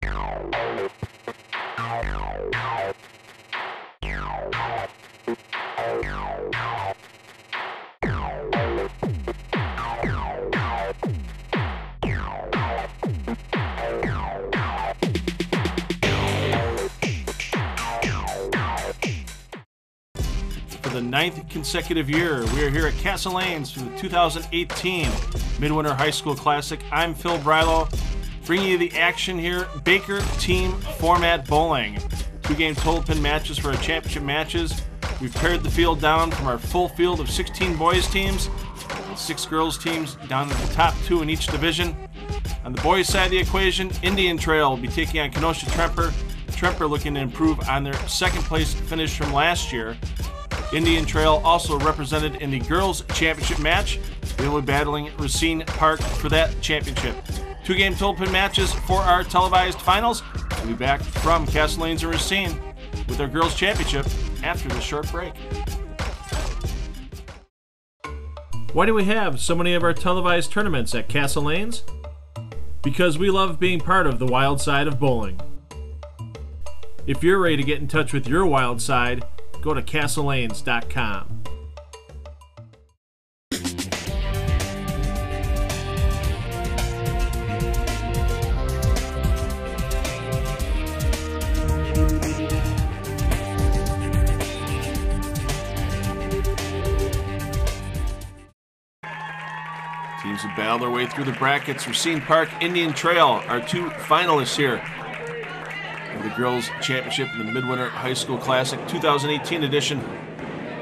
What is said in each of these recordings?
The 9th consecutive year, we are here at Castle Lanes for the 2018 Midwinter High School Classic. I'm Phil Brylow, bringing you the action here. Baker Team Format Bowling. 2-game total pin matches for our championship matches. We've pared the field down from our full field of 16 boys teams and 6 girls teams down to the top 2 in each division. On the boys side of the equation, Indian Trail will be taking on Kenosha Tremper. Tremper looking to improve on their second place finish from last year. Indian Trail also represented in the girls' championship match. They will be battling Racine Park for that championship. 2-game total pin matches for our televised finals. We'll be back from Castle Lanes and Racine with our girls' championship after this short break. Why do we have so many of our televised tournaments at Castle Lanes? Because we love being part of the wild side of bowling. If you're ready to get in touch with your wild side, go to castlelanes.com. Teams have battled their way through the brackets. Racine Park, Indian Trail are 2 finalists here. The girls' championship in the Midwinter High School Classic 2018 edition.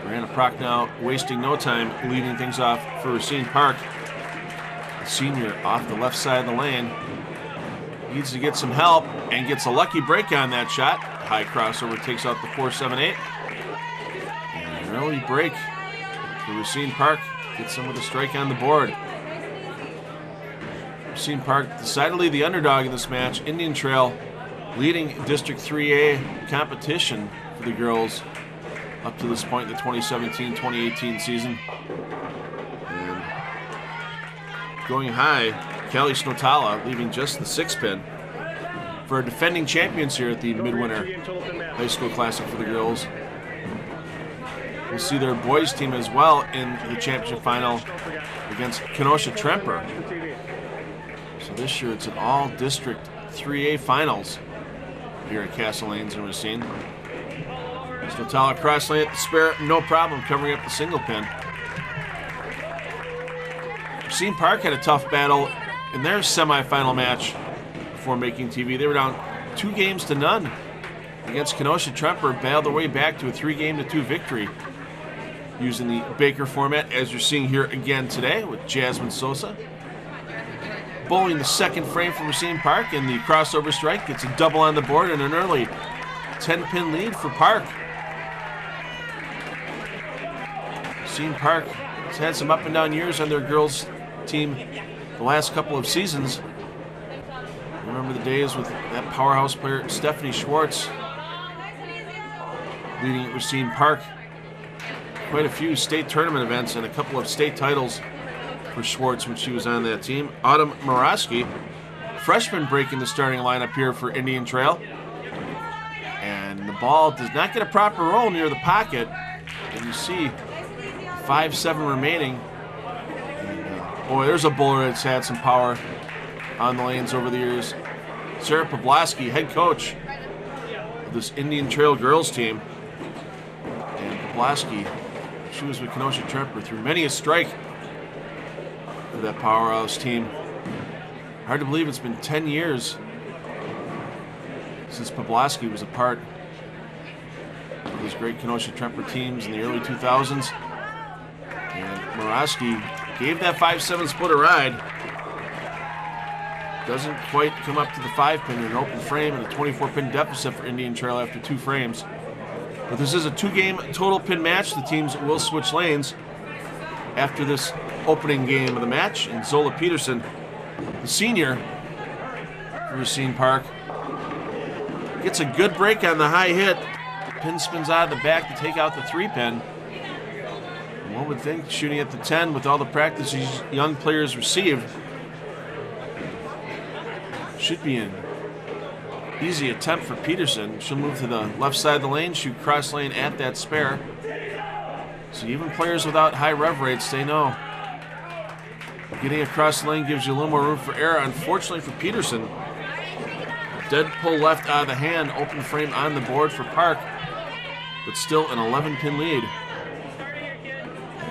Brianna Prochnow wasting no time leading things off for Racine Park. The senior off the left side of the lane needs to get some help and gets a lucky break on that shot. High crossover takes out the 4-7-8. And an early break for Racine Park gets them with a strike on the board. Racine Park decidedly the underdog in this match. Indian Trail leading District 3A competition for the girls up to this point in the 2017-2018 season. And going high, Callie Snotala leaving just the 6-pin for our defending champions here at the Midwinter High School Classic for the girls. We'll see their boys team as well in the championship final against Kenosha Tremper. So this year it's an all-district 3A finals here at Castle Lanes and Racine. Snotala cross lane at the spare, no problem covering up the single pin. Racine Park had a tough battle in their semifinal match before making TV. They were down 2-0 against Kenosha Tremper, battled their way back to a 3-2 victory using the Baker format, as you're seeing here again today with Jasmine Sosa. Bowling the second frame from Racine Park, and the crossover strike gets a double on the board and an early 10-pin lead for Park. Racine Park has had some up and down years on their girls team the last couple of seasons. Remember the days with that powerhouse player Stephanie Schwartz leading Racine Park. Quite a few state tournament events and a couple of state titles for Schwartz when she was on that team. Autumn Murawski, freshman, breaking the starting lineup here for Indian Trail. And the ball does not get a proper roll near the pocket. And you see 5-7 remaining. And, boy, there's a bowler that's had some power on the lanes over the years. Sarah Pawlowski, head coach of this Indian Trail girls team. And Pawlowski, she was with Kenosha Tremper through many a strike for that powerhouse team. Hard to believe it's been 10 years since Pawlowski was a part of those great Kenosha Tremper teams in the early 2000s. And Murawski gave that 5-7 split a ride. Doesn't quite come up to the 5-pin in an open frame and a 24-pin deficit for Indian Trail after 2 frames. But this is a 2-game total pin match. The teams will switch lanes after this opening game of the match. And Zola Peterson, the senior for Racine Park, gets a good break on the high hit. Pin spins out of the back to take out the 3-pin. One would think shooting at the 10 with all the practice these young players received should be in Easy attempt for Peterson. She'll move to the left side of the lane, shoot cross lane at that spare. So even players without high rev rates, they know getting across the lane gives you a little more room for error. Unfortunately for Peterson, dead pull left out of the hand, open frame on the board for Park, but still an 11-pin lead.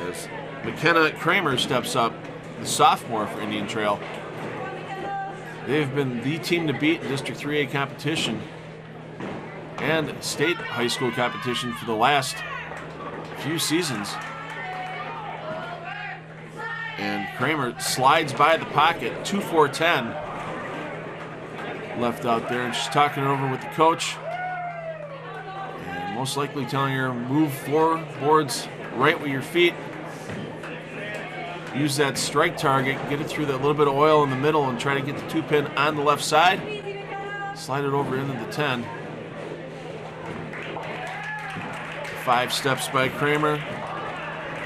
As McKenna Kramer steps up, the sophomore for Indian Trail. They've been the team to beat in District 3A competition and state high school competition for the last few seasons. And Kramer slides by the pocket, 2-4-10. Left out there, and she's talking it over with the coach. And most likely telling her, move floorboards right with your feet. Use that strike target, get it through that little bit of oil in the middle, and try to get the 2-pin on the left side. Slide it over into the 10. 5 steps by Kramer.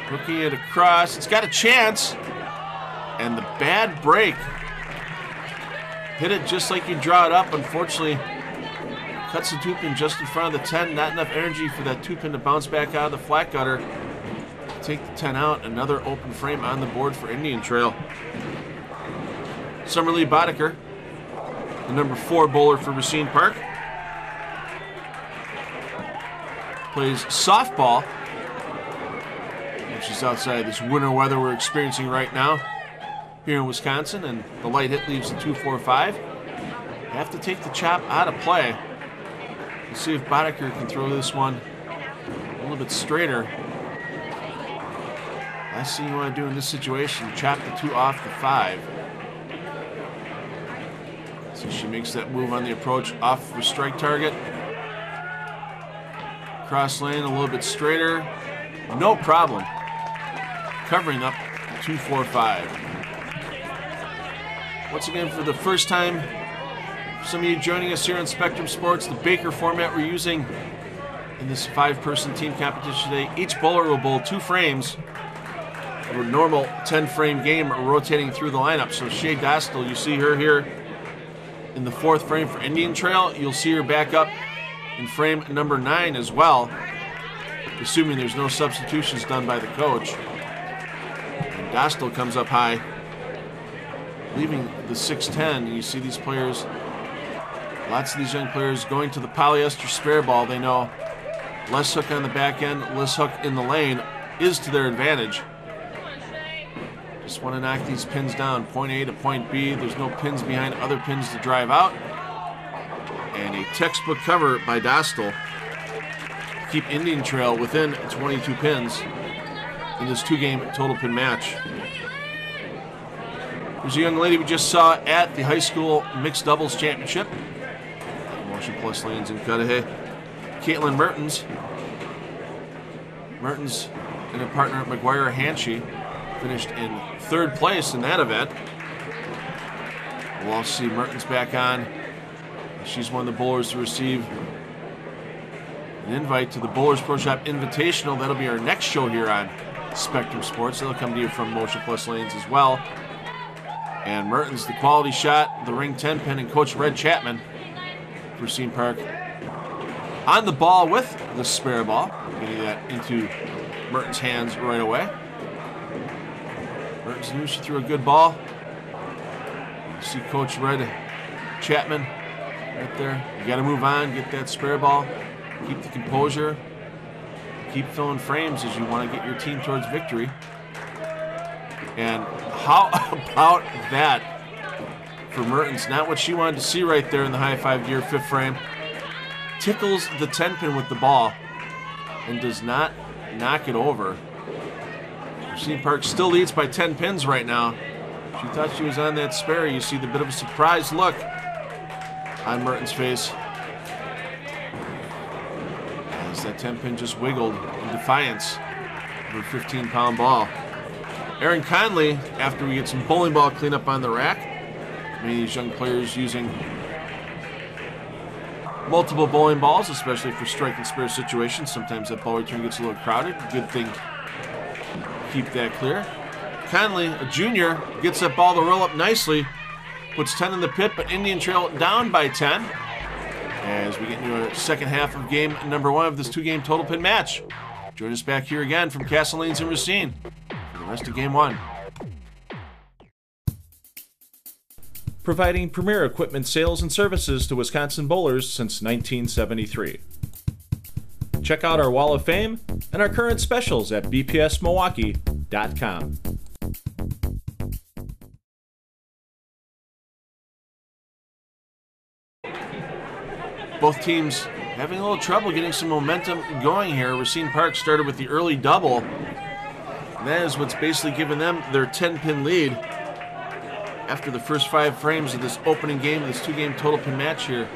Hooking it across. It's got a chance. And the bad break. Hit it just like you draw it up. Unfortunately, cuts the 2-pin just in front of the 10. Not enough energy for that 2-pin to bounce back out of the flat gutter. Take the 10 out. Another open frame on the board for Indian Trail. Summerlee Boddicker, the number 4 bowler for Racine Park, plays softball, which is outside this winter weather we're experiencing right now here in Wisconsin, and the light hit leaves the 2-4-5. You have to take the chop out of play. Let's see if Boddicker can throw this one a little bit straighter. Last thing you want to do in this situation, chop the 2 off the 5. So she makes that move on the approach off the strike target. Cross lane a little bit straighter. No problem. Covering up 2-4-5. Once again, for the first time, some of you joining us here on Spectrum Sports, the Baker format we're using in this 5-person team competition today. Each bowler will bowl 2 frames of a normal 10-frame game rotating through the lineup. So Shea Dostal, you see her here in the 4th frame for Indian Trail. You'll see her back up in frame number 9 as well, assuming there's no substitutions done by the coach. And Dostal comes up high, leaving the 6-10. You see these players, lots of these young players going to the polyester spare ball. They know less hook on the back end, less hook in the lane is to their advantage. Just want to knock these pins down, point A to point B. There's no pins behind other pins to drive out. And a textbook cover by Dostal to keep Indian Trail within 22 pins in this 2-game total pin match. There's a young lady we just saw at the high school mixed doubles championship. Motion plus lanes in Cudahy. Caitlin Mertens. Mertens and her partner McGuire Hanshy finished in 3rd place in that event. We'll also see Mertens back on. She's one of the bowlers to receive an invite to the Bowlers Pro Shop Invitational. That'll be our next show here on Spectrum Sports. That'll come to you from Motion Plus Lanes as well. And Mertens, the quality shot, the ring 10-pin, and Coach Red Chapman for Racine Park on the ball with the spare ball. Getting that into Mertens' hands right away. Mertens knew she threw a good ball. You see Coach Red Chapman right there. You got to move on, get that spare ball, keep the composure, keep filling frames as you want to get your team towards victory. And how about that for Mertens? Not what she wanted to see right there in the high 5 gear 5th frame. Tickles the 10-pin with the ball and does not knock it over. Racine Park still leads by 10 pins right now. She thought she was on that spare. You see the bit of a surprised look on Mertens' face as that 10-pin just wiggled in defiance of her 15-pound ball. Aaron Conley, after we get some bowling ball cleanup on the rack, many of these young players using multiple bowling balls, especially for strike and spare situations. Sometimes that ball return gets a little crowded. Good thing to keep that clear. Conley, a junior, gets that ball to roll up nicely, puts 10 in the pit, but Indian Trail down by 10. as we get into a second half of game number 1 of this 2-game total pin match. Join us back here again from Castle Lanes in Racine for the rest of game 1. Providing premier equipment sales and services to Wisconsin bowlers since 1973. Check out our Wall of Fame and our current specials at bpsmilwaukee.com. Both teams having a little trouble getting some momentum going here. Racine Park started with the early double. And that is what's basically given them their 10-pin lead after the first 5 frames of this opening game of this 2-game total pin match here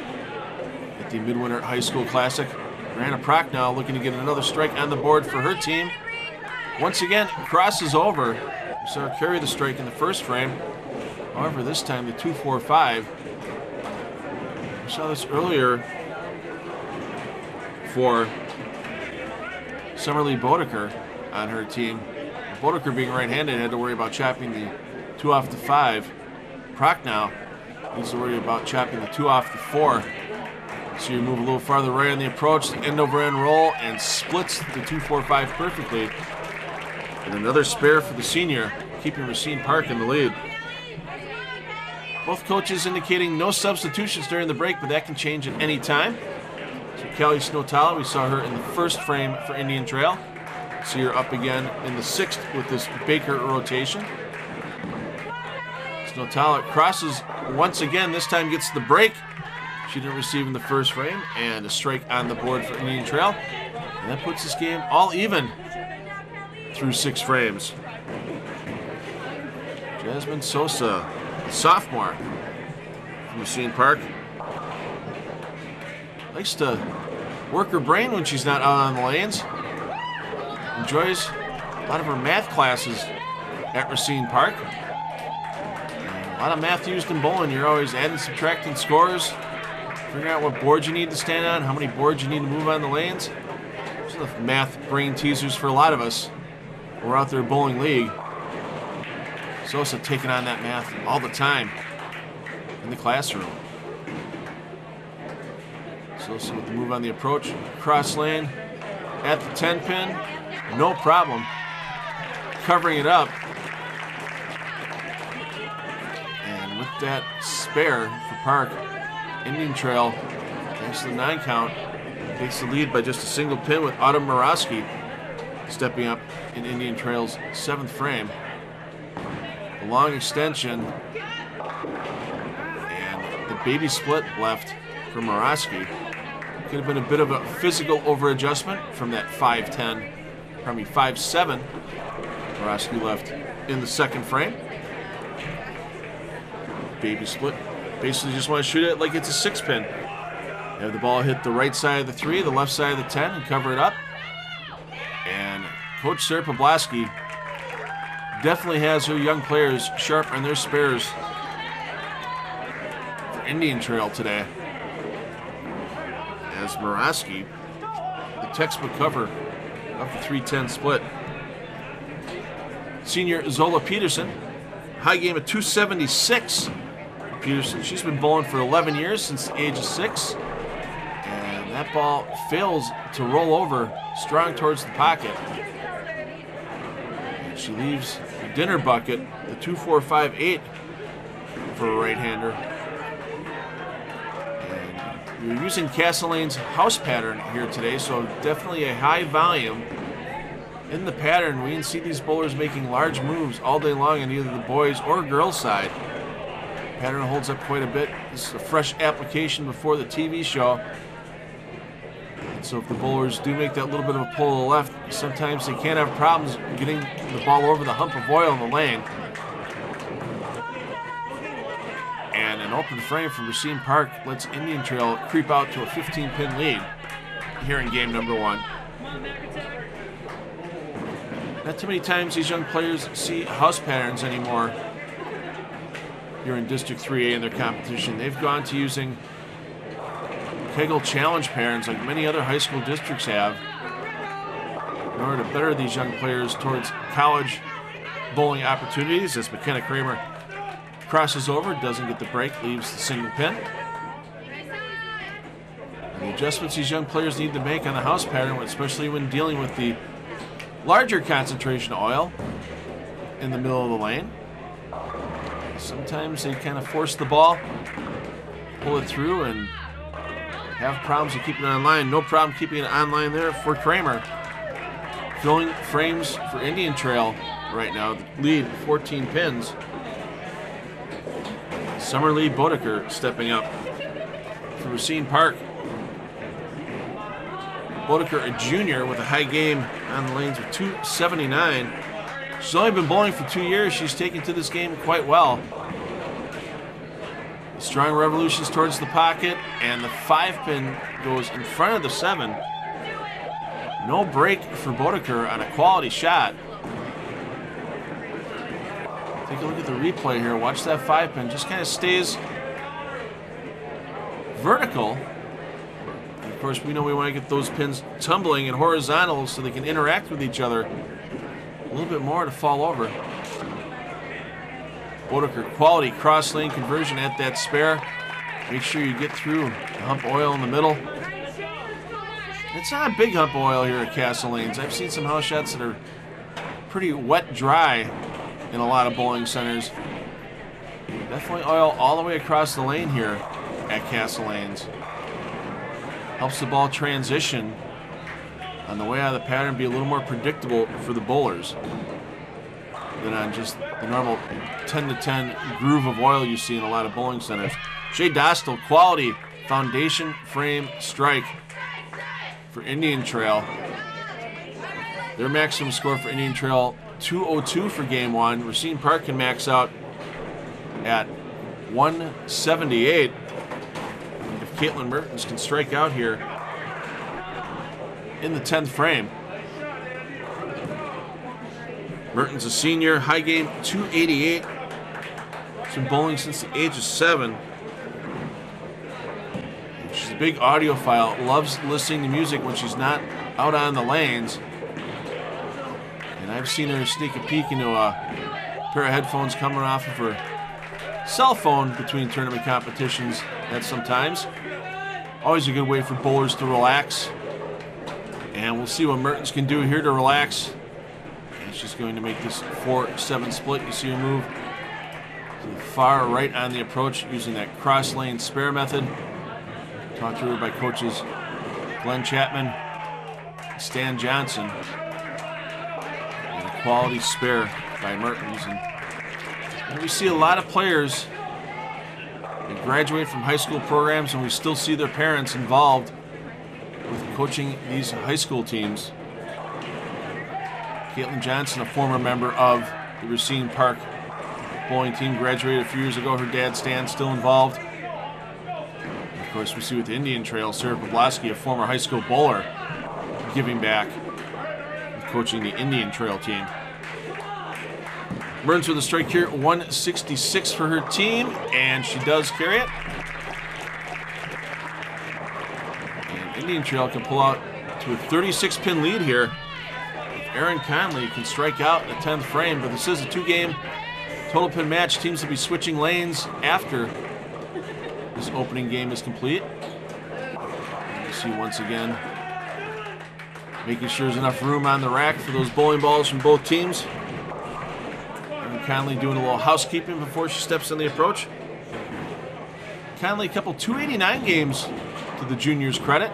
at the Midwinter High School Classic. Brianna Prochnow looking to get another strike on the board for her team. Once again, crosses over. We saw her carry the strike in the first frame. However, this time the 2-4-5. We saw this earlier for Summerlee Bodeker on her team. Bodeker being right-handed had to worry about chopping the 2 off the 5. Prochnow needs to worry about chopping the 2 off the 4. So you move a little farther right on the approach, the end-over-end roll, and splits the 2-4-5 perfectly. And another spare for the senior, keeping Racine Park in the lead. Both coaches indicating no substitutions during the break, but that can change at any time. So Callie Snowtala, we saw her in the first frame for Indian Trail. See her up again in the 6th with this Baker rotation. Snowtala crosses once again, this time gets the break. She didn't receive in the first frame, and a strike on the board for Indian Trail. And that puts this game all even through 6 frames. Jasmine Sosa, sophomore from Racine Park, likes to work her brain when she's not out on the lanes. Enjoys a lot of her math classes at Racine Park. And a lot of math used in bowling. You're always adding, subtracting scores, figuring out what boards you need to stand on, how many boards you need to move on the lanes. There's enough math brain teasers for a lot of us. We're out there bowling league. Sosa taking on that math all the time in the classroom. Sosa with the move on the approach, cross lane at the 10-pin, no problem. Covering it up. And with that spare for Park, Indian Trail, thanks to the 9 count, takes the lead by just a single pin with Autumn Murawski stepping up in Indian Trail's 7th frame. A long extension and the baby split left for Murawski. Could have been a bit of a physical over-adjustment from that 5-7 Murawski left in the 2nd frame. Baby split. Basically just want to shoot it like it's a 6-pin. Have the ball hit the right side of the 3, the left side of the 10, and cover it up. And Coach Sarah Poblaski definitely has her young players sharp on their spares for Indian Trail today. As Murawski, the textbook cover of the 3-10 split. Senior Zola Peterson, high game of 276. Peterson, she's been bowling for 11 years, since the age of 6. And that ball fails to roll over strong towards the pocket. And she leaves the dinner bucket, the 2-4-5-8 for a right-hander. And we're using Castle Lane's house pattern here today, so definitely a high volume in the pattern. We can see these bowlers making large moves all day long on either the boys or girls side. Pattern holds up quite a bit. This is a fresh application before the TV show. And so if the bowlers do make that little bit of a pull to the left, sometimes they can have problems getting the ball over the hump of oil in the lane. And an open frame from Racine Park lets Indian Trail creep out to a 15-pin lead here in game number 1. Not too many times these young players see house patterns anymore here in District 3A in their competition. They've gone to using Kegel Challenge patterns like many other high school districts have in order to better these young players towards college bowling opportunities. As McKenna Kramer crosses over, doesn't get the break, leaves the single pin. The adjustments these young players need to make on the house pattern, especially when dealing with the larger concentration of oil in the middle of the lane. Sometimes they kind of force the ball, pull it through, and have problems with keeping it on line. No problem keeping it on line there for Kramer. Filling frames for Indian Trail right now. The lead, 14 pins. Summerlee Bodeker stepping up for Racine Park. Bodeker, a junior with a high game on the lanes of 279. She's only been bowling for 2 years. She's taken to this game quite well. Strong revolutions towards the pocket, and the 5-pin goes in front of the 7. No break for Bodeker on a quality shot. Take a look at the replay here. Watch that 5-pin. Just kind of stays vertical. And of course, we know we want to get those pins tumbling and horizontal so they can interact with each other a little bit more to fall over. Bodeker, quality cross lane conversion at that spare. Make sure you get through the hump oil in the middle. It's not a big hump oil here at Castle Lanes. I've seen some house shots that are pretty wet dry in a lot of bowling centers. Definitely oil all the way across the lane here at Castle Lanes. Helps the ball transition on the way out of the pattern, be a little more predictable for the bowlers than on just the normal 10 to 10 groove of oil you see in a lot of bowling centers. Shea Dostal, quality foundation frame strike for Indian Trail. Their maximum score for Indian Trail, 202 for game 1. Racine Park can max out at 178 if Caitlin Mertens can strike out here in the 10th frame. Mertens, a senior, high game 288. She's been bowling since the age of 7. She's a big audiophile, loves listening to music when she's not out on the lanes. And I've seen her sneak a peek into a pair of headphones coming off of her cell phone between tournament competitions at sometimes. Always a good way for bowlers to relax. And we'll see what Mertens can do here to relax. And she's going to make this 4-7 split. You see her move to the far right on the approach using that cross lane spare method. Taught to her by coaches Glenn Chapman, Stan Johnson. And a quality spare by Mertens. And we see a lot of players that graduate from high school programs, and we still see their parents involved with coaching these high school teams. Caitlin Johnson, a former member of the Racine Park bowling team, graduated a few years ago. Her dad, Stan, still involved. And of course, we see with the Indian Trail, Sarah Pawlowski, a former high school bowler, giving back with coaching the Indian Trail team. Mertens with a strike here, 166 for her team, and she does carry it. And Indian Trail can pull out to a 36-pin lead here. Aaron Conley can strike out in the 10th frame, but this is a 2-game total pin match. Teams will be switching lanes after this opening game is complete. And you see once again, making sure there's enough room on the rack for those bowling balls from both teams. Conley doing a little housekeeping before she steps on the approach. Conley, a couple 289 games to the juniors' credit.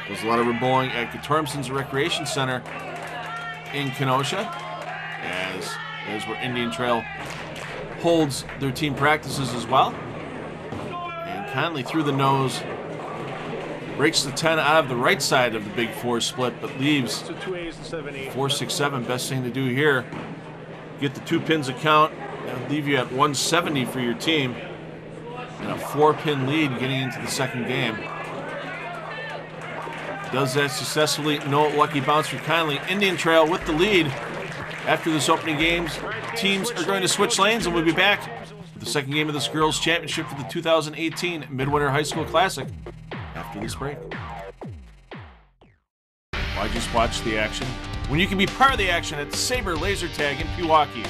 There's a lot of her bowling at Gutormson's Recreation Center in Kenosha, as where Indian Trail holds their team practices as well. And Conley through the nose, breaks the 10 out of the right side of the big 4 split, but leaves 4-6-7. Best thing to do here, get the 2 pins account, and leave you at 170 for your team, and a 4-pin lead getting into the second game. Does that successfully. No lucky bounce for Conley. Indian Trail with the lead after this opening games. Teams are going to switch lanes, and we'll be back with the second game of this girls' championship for the 2018 Midwinter High School Classic after this break. Why just watch the action when you can be part of the action at Sabre Laser Tag in Pewaukee?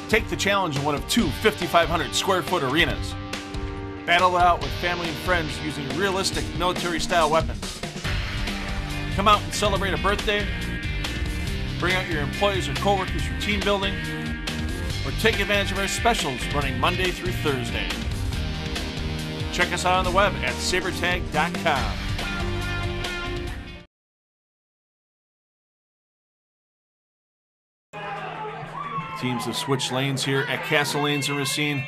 Take the challenge in one of 2 5,500 square foot arenas. Battle it out with family and friends using realistic military-style weapons. Come out and celebrate a birthday. Bring out your employees or coworkers for team building. Or take advantage of our specials running Monday through Thursday. Check us out on the web at sabertag.com. Teams have switched lanes here at Castle Lanes in Racine.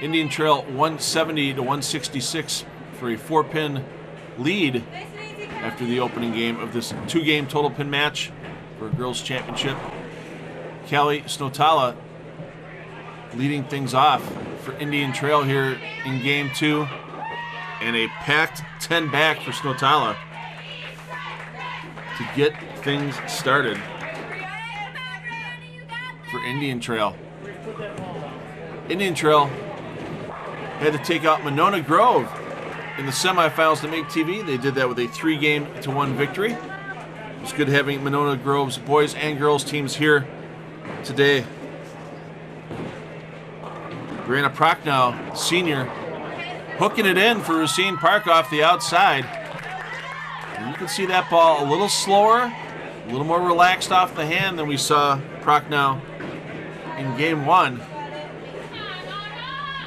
Indian Trail 170 to 166 for a 4-pin lead after the opening game of this 2-game total pin match for a girls' championship. Callie Snotala leading things off for Indian Trail here in game 2, and a packed 10 back for Snotala to get things started for Indian Trail. Indian Trail had to take out Monona Grove in the semifinals to make TV. They did that with a 3-game-to-1 victory. It's good having Monona Grove's boys and girls teams here today. Brianna Prochnow, senior, hooking it in for Racine Park off the outside. And you can see that ball a little slower, a little more relaxed off the hand than we saw Prochnow in game 1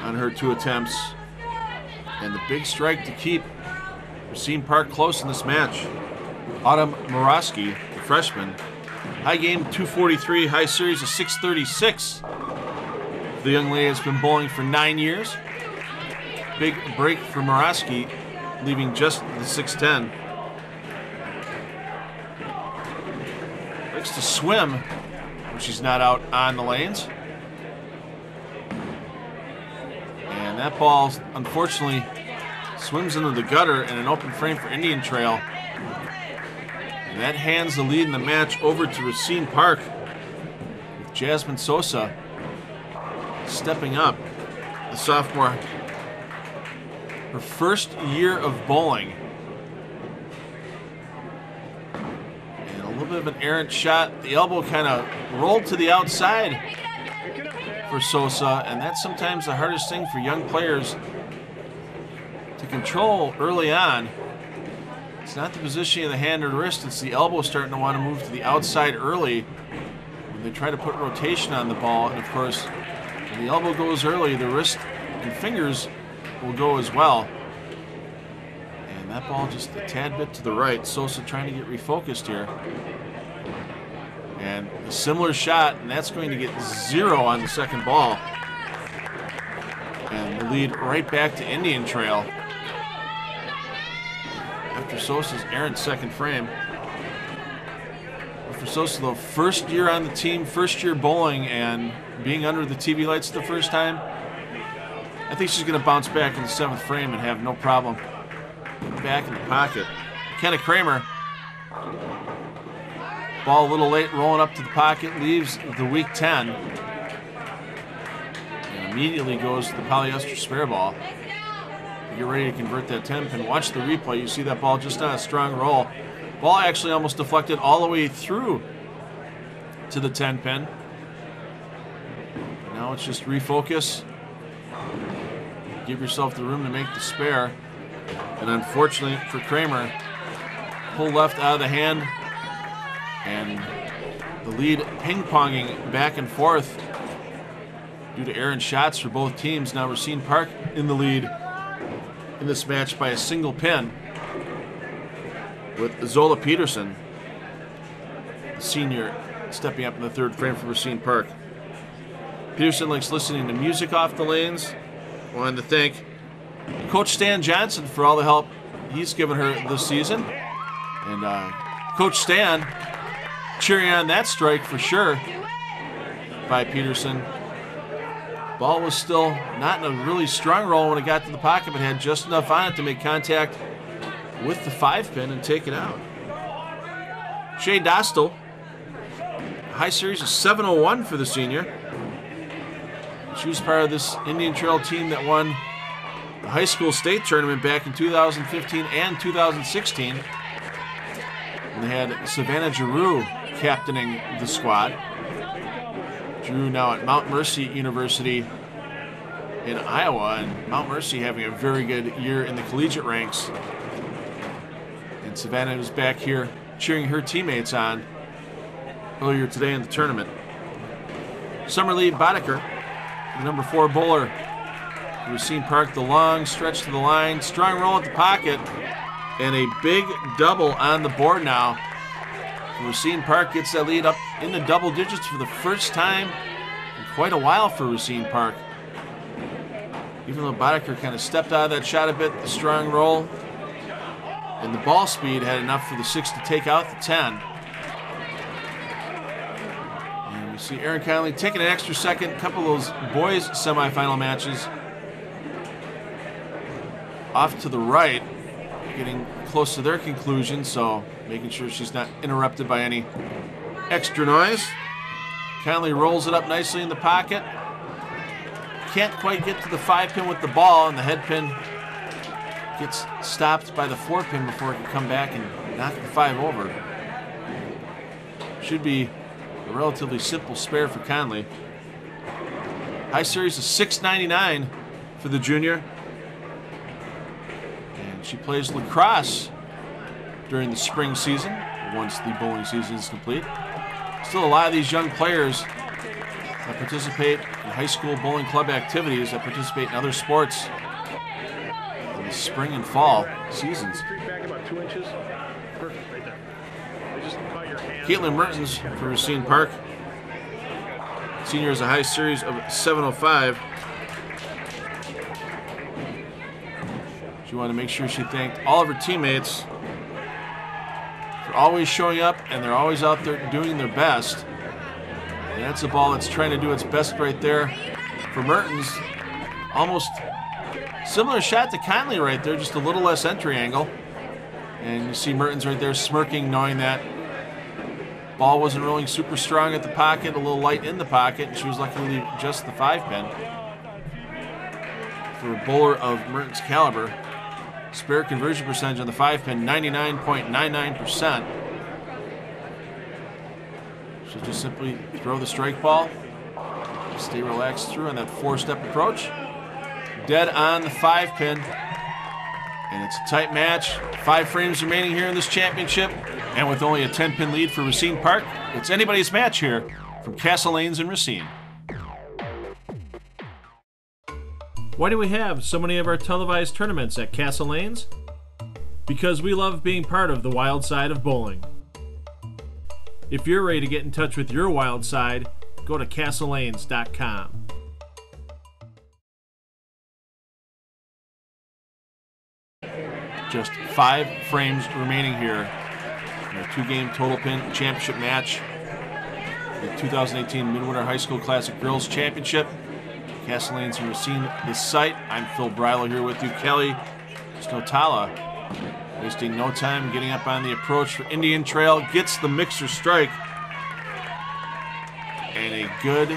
on her 2 attempts. And the big strike to keep Racine Park close in this match. Autumn Murawski, the freshman, high game 243, high series of 636. The young lady has been bowling for 9 years. Big break for Murawski, leaving just the 610. Likes to swim when she's not out on the lanes. And that ball, unfortunately, swims into the gutter and an open frame for Indian Trail. And that hands the lead in the match over to Racine Park with Jasmine Sosa stepping up, the sophomore, her first year of bowling. And a little bit of an errant shot. The elbow kind of rolled to the outside for Sosa, and that's sometimes the hardest thing for young players to control early on. It's not the positioning of the hand or the wrist, it's the elbow starting to want to move to the outside early when they try to put rotation on the ball. And of course, when the elbow goes early, the wrist and fingers will go as well. And that ball just a tad bit to the right. Sosa trying to get refocused here. And a similar shot, and that's going to get 0 on the second ball. And the lead right back to Indian Trail after Sosa's errant second frame. For Sosa, though, first year on the team, first year bowling, and being under the TV lights the first time, I think she's going to bounce back in the 7th frame and have no problem back in the pocket. McKenna Kramer, ball a little late, rolling up to the pocket, leaves the weak 10, and immediately goes to the polyester spare ball. Get ready to convert that 10-pin. Watch the replay. You see that ball just on a strong roll. Ball actually almost deflected all the way through to the 10-pin. Now it's just refocus. Give yourself the room to make the spare. And unfortunately for Kramer, pull left out of the hand. And the lead ping-ponging back and forth due to errant shots for both teams. Now Racine Park in the lead in this match by a single pin, with Zola Peterson, senior, stepping up in the 3rd frame for Racine Park. Peterson likes listening to music off the lanes. Wanted to thank Coach Stan Johnson for all the help he's given her this season. And Coach Stan cheering on that strike for sure by Peterson. Ball was still not in a really strong roll when it got to the pocket, but had just enough on it to make contact with the 5-pin and take it out. Shay Dostal, high series of 701 for the senior. She was part of this Indian Trail team that won the high school state tournament back in 2015 and 2016. And they had Savannah Giroux captaining the squad. Drew now at Mount Mercy University in Iowa, and Mount Mercy having a very good year in the collegiate ranks. And Savannah was back here cheering her teammates on earlier today in the tournament. Summerlee Boddicker, the number 4 bowler. Racine Park, the long stretch to the line, strong roll at the pocket, and a big double on the board now. Racine Park gets that lead up in the double digits for the first time in quite a while for Racine Park. Even though Boddicker kind of stepped out of that shot a bit, the strong roll and the ball speed had enough for the 6 to take out the 10. And we see Aaron Conley taking an extra second. A couple of those boys' semifinal matches off to the right, getting close to their conclusion, so making sure she's not interrupted by any extra noise. Conley rolls it up nicely in the pocket. Can't quite get to the 5-pin with the ball, and the head pin gets stopped by the 4-pin before it can come back and knock the 5 over. Should be a relatively simple spare for Conley. High series is $6.99 for the junior. And she plays lacrosse during the spring season, once the bowling season is complete. Still a lot of these young players that participate in high school bowling club activities, that participate in other sports in the spring and fall seasons. Caitlin Mertens for Racine Park. Senior has a high series of 705. She wanted to make sure she thanked all of her teammates for always showing up, and they're always out there doing their best. And that's a ball that's trying to do its best right there for Mertens. Almost similar shot to Conley right there, just a little less entry angle. And you see Mertens right there smirking, knowing that ball wasn't rolling super strong at the pocket, a little light in the pocket, and she was lucky to leave just the 5-pin. For a bowler of Mertens' caliber, spare conversion percentage on the 5-pin, 99.99%. She'll just simply throw the strike ball, stay relaxed through on that 4-step approach. Dead on the 5-pin, and it's a tight match. 5 frames remaining here in this championship, and with only a 10-pin lead for Racine Park, it's anybody's match here from Castle Lanes in Racine. Why do we have so many of our televised tournaments at Castle Lanes? Because we love being part of the wild side of bowling. If you're ready to get in touch with your wild side, go to castlelanes.com. Just 5 frames remaining here in a 2-game total pin championship match. The 2018 Midwinter High School Classic Girls Championship. Castle Lanes and Racine, the site. I'm Phil Brylow here with you. Kelly Snotala wasting no time getting up on the approach for Indian Trail. Gets the mixer strike. And a good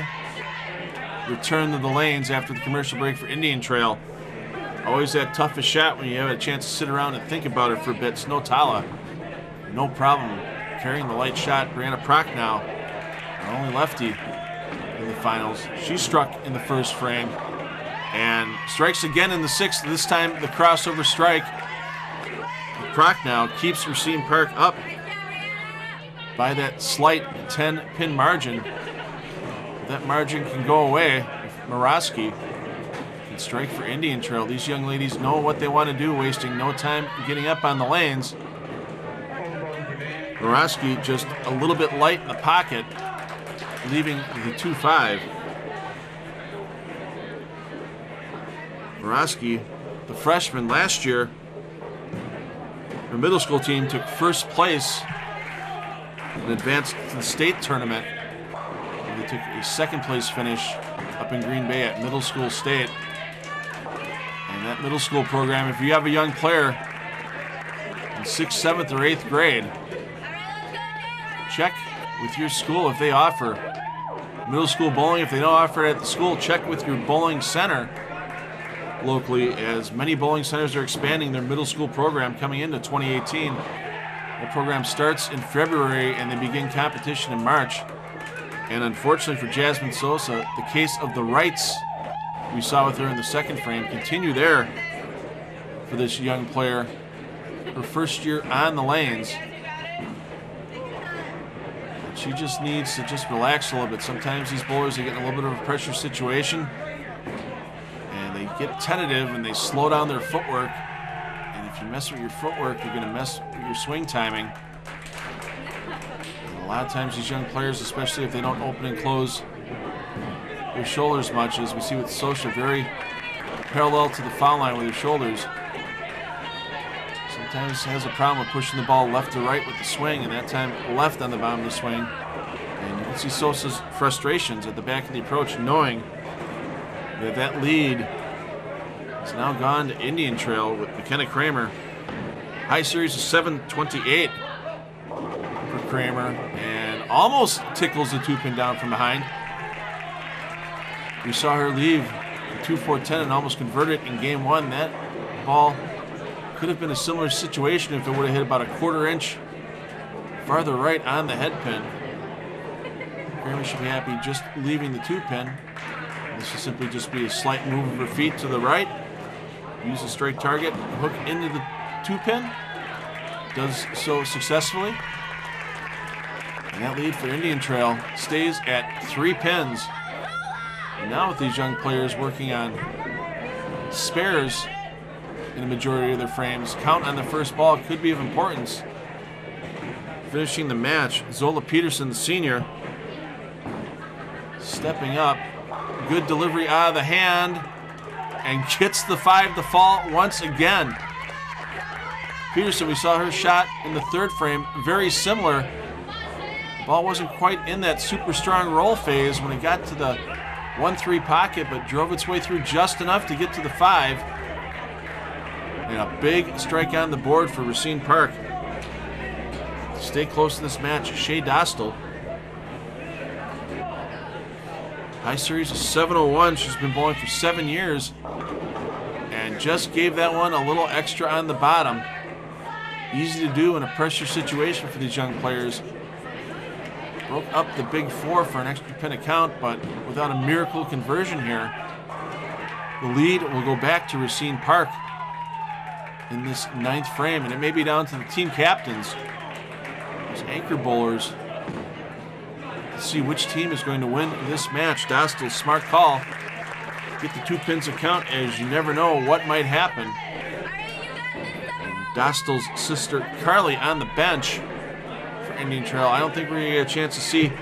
return to the lanes after the commercial break for Indian Trail. Always that toughest shot when you have a chance to sit around and think about it for a bit. Snotala, no problem carrying the light shot. Brianna Prochnow, our only lefty in the finals. She struck in the first frame and strikes again in the 6th. This time the crossover strike. Prochnow keeps Racine Park up by that slight 10-pin margin. That margin can go away if Murawski can strike for Indian Trail. These young ladies know what they want to do, wasting no time getting up on the lanes. Murawski just a little bit light in the pocket, leaving the 2-5. Murawski, the freshman last year, her middle school team took first place and advanced to the state tournament. And they took a 2nd place finish up in Green Bay at middle school state. And that middle school program, if you have a young player in 6th, 7th, or 8th grade, check with your school if they offer middle school bowling. If they don't offer it at the school, check with your bowling center locally, as many bowling centers are expanding their middle school program coming into 2018. The program starts in February and they begin competition in March. And unfortunately for Jasmine Sosa, the case of the rights we saw with her in the second frame continue there for this young player. Her first year on the lanes. She just needs to just relax a little bit. Sometimes these bowlers, they get in a little bit of a pressure situation and they get tentative and they slow down their footwork. And if you mess with your footwork, you're going to mess with your swing timing. And a lot of times these young players, especially if they don't open and close their shoulders much, as we see with Sosha, very parallel to the foul line with her shoulders. Sometimes has a problem with pushing the ball left to right with the swing, and that time left on the bottom of the swing. And you can see Sosa's frustrations at the back of the approach, knowing that that lead has now gone to Indian Trail with McKenna Kramer. High series of 7-28 for Kramer, and almost tickles the 2-pin down from behind. We saw her leave the 2-4-10 and almost convert it in game one. That ball could have been a similar situation if it would have hit about a 1/4 inch farther right on the head pin. Kramer should be happy just leaving the 2-pin. This will simply just be a slight move of her feet to the right. Use a straight target, hook into the 2-pin. Does so successfully. And that lead for Indian Trail stays at 3 pins. And now with these young players working on spares in the majority of their frames, count on the first ball could be of importance. Finishing the match, Zola Peterson, the senior, stepping up. Good delivery out of the hand, and gets the 5 to fall once again. Peterson, we saw her shot in the third frame, very similar. The ball wasn't quite in that super strong roll phase when it got to the 1-3 pocket, but drove its way through just enough to get to the 5. And a big strike on the board for Racine Park. To stay close to this match, Shea Dostal. High series of 701. She's been bowling for 7 years and just gave that one a little extra on the bottom. Easy to do in a pressure situation for these young players. Broke up the big 4 for an extra pin account, but without a miracle conversion here, the lead will go back to Racine Park in this 9th frame, and it may be down to the team captains, those anchor bowlers, to see which team is going to win this match. Dostal's smart call. Get the 2 pins account, as you never know what might happen. And Dostal's sister Carly on the bench for Indian Trail. I don't think we're going to get a chance to see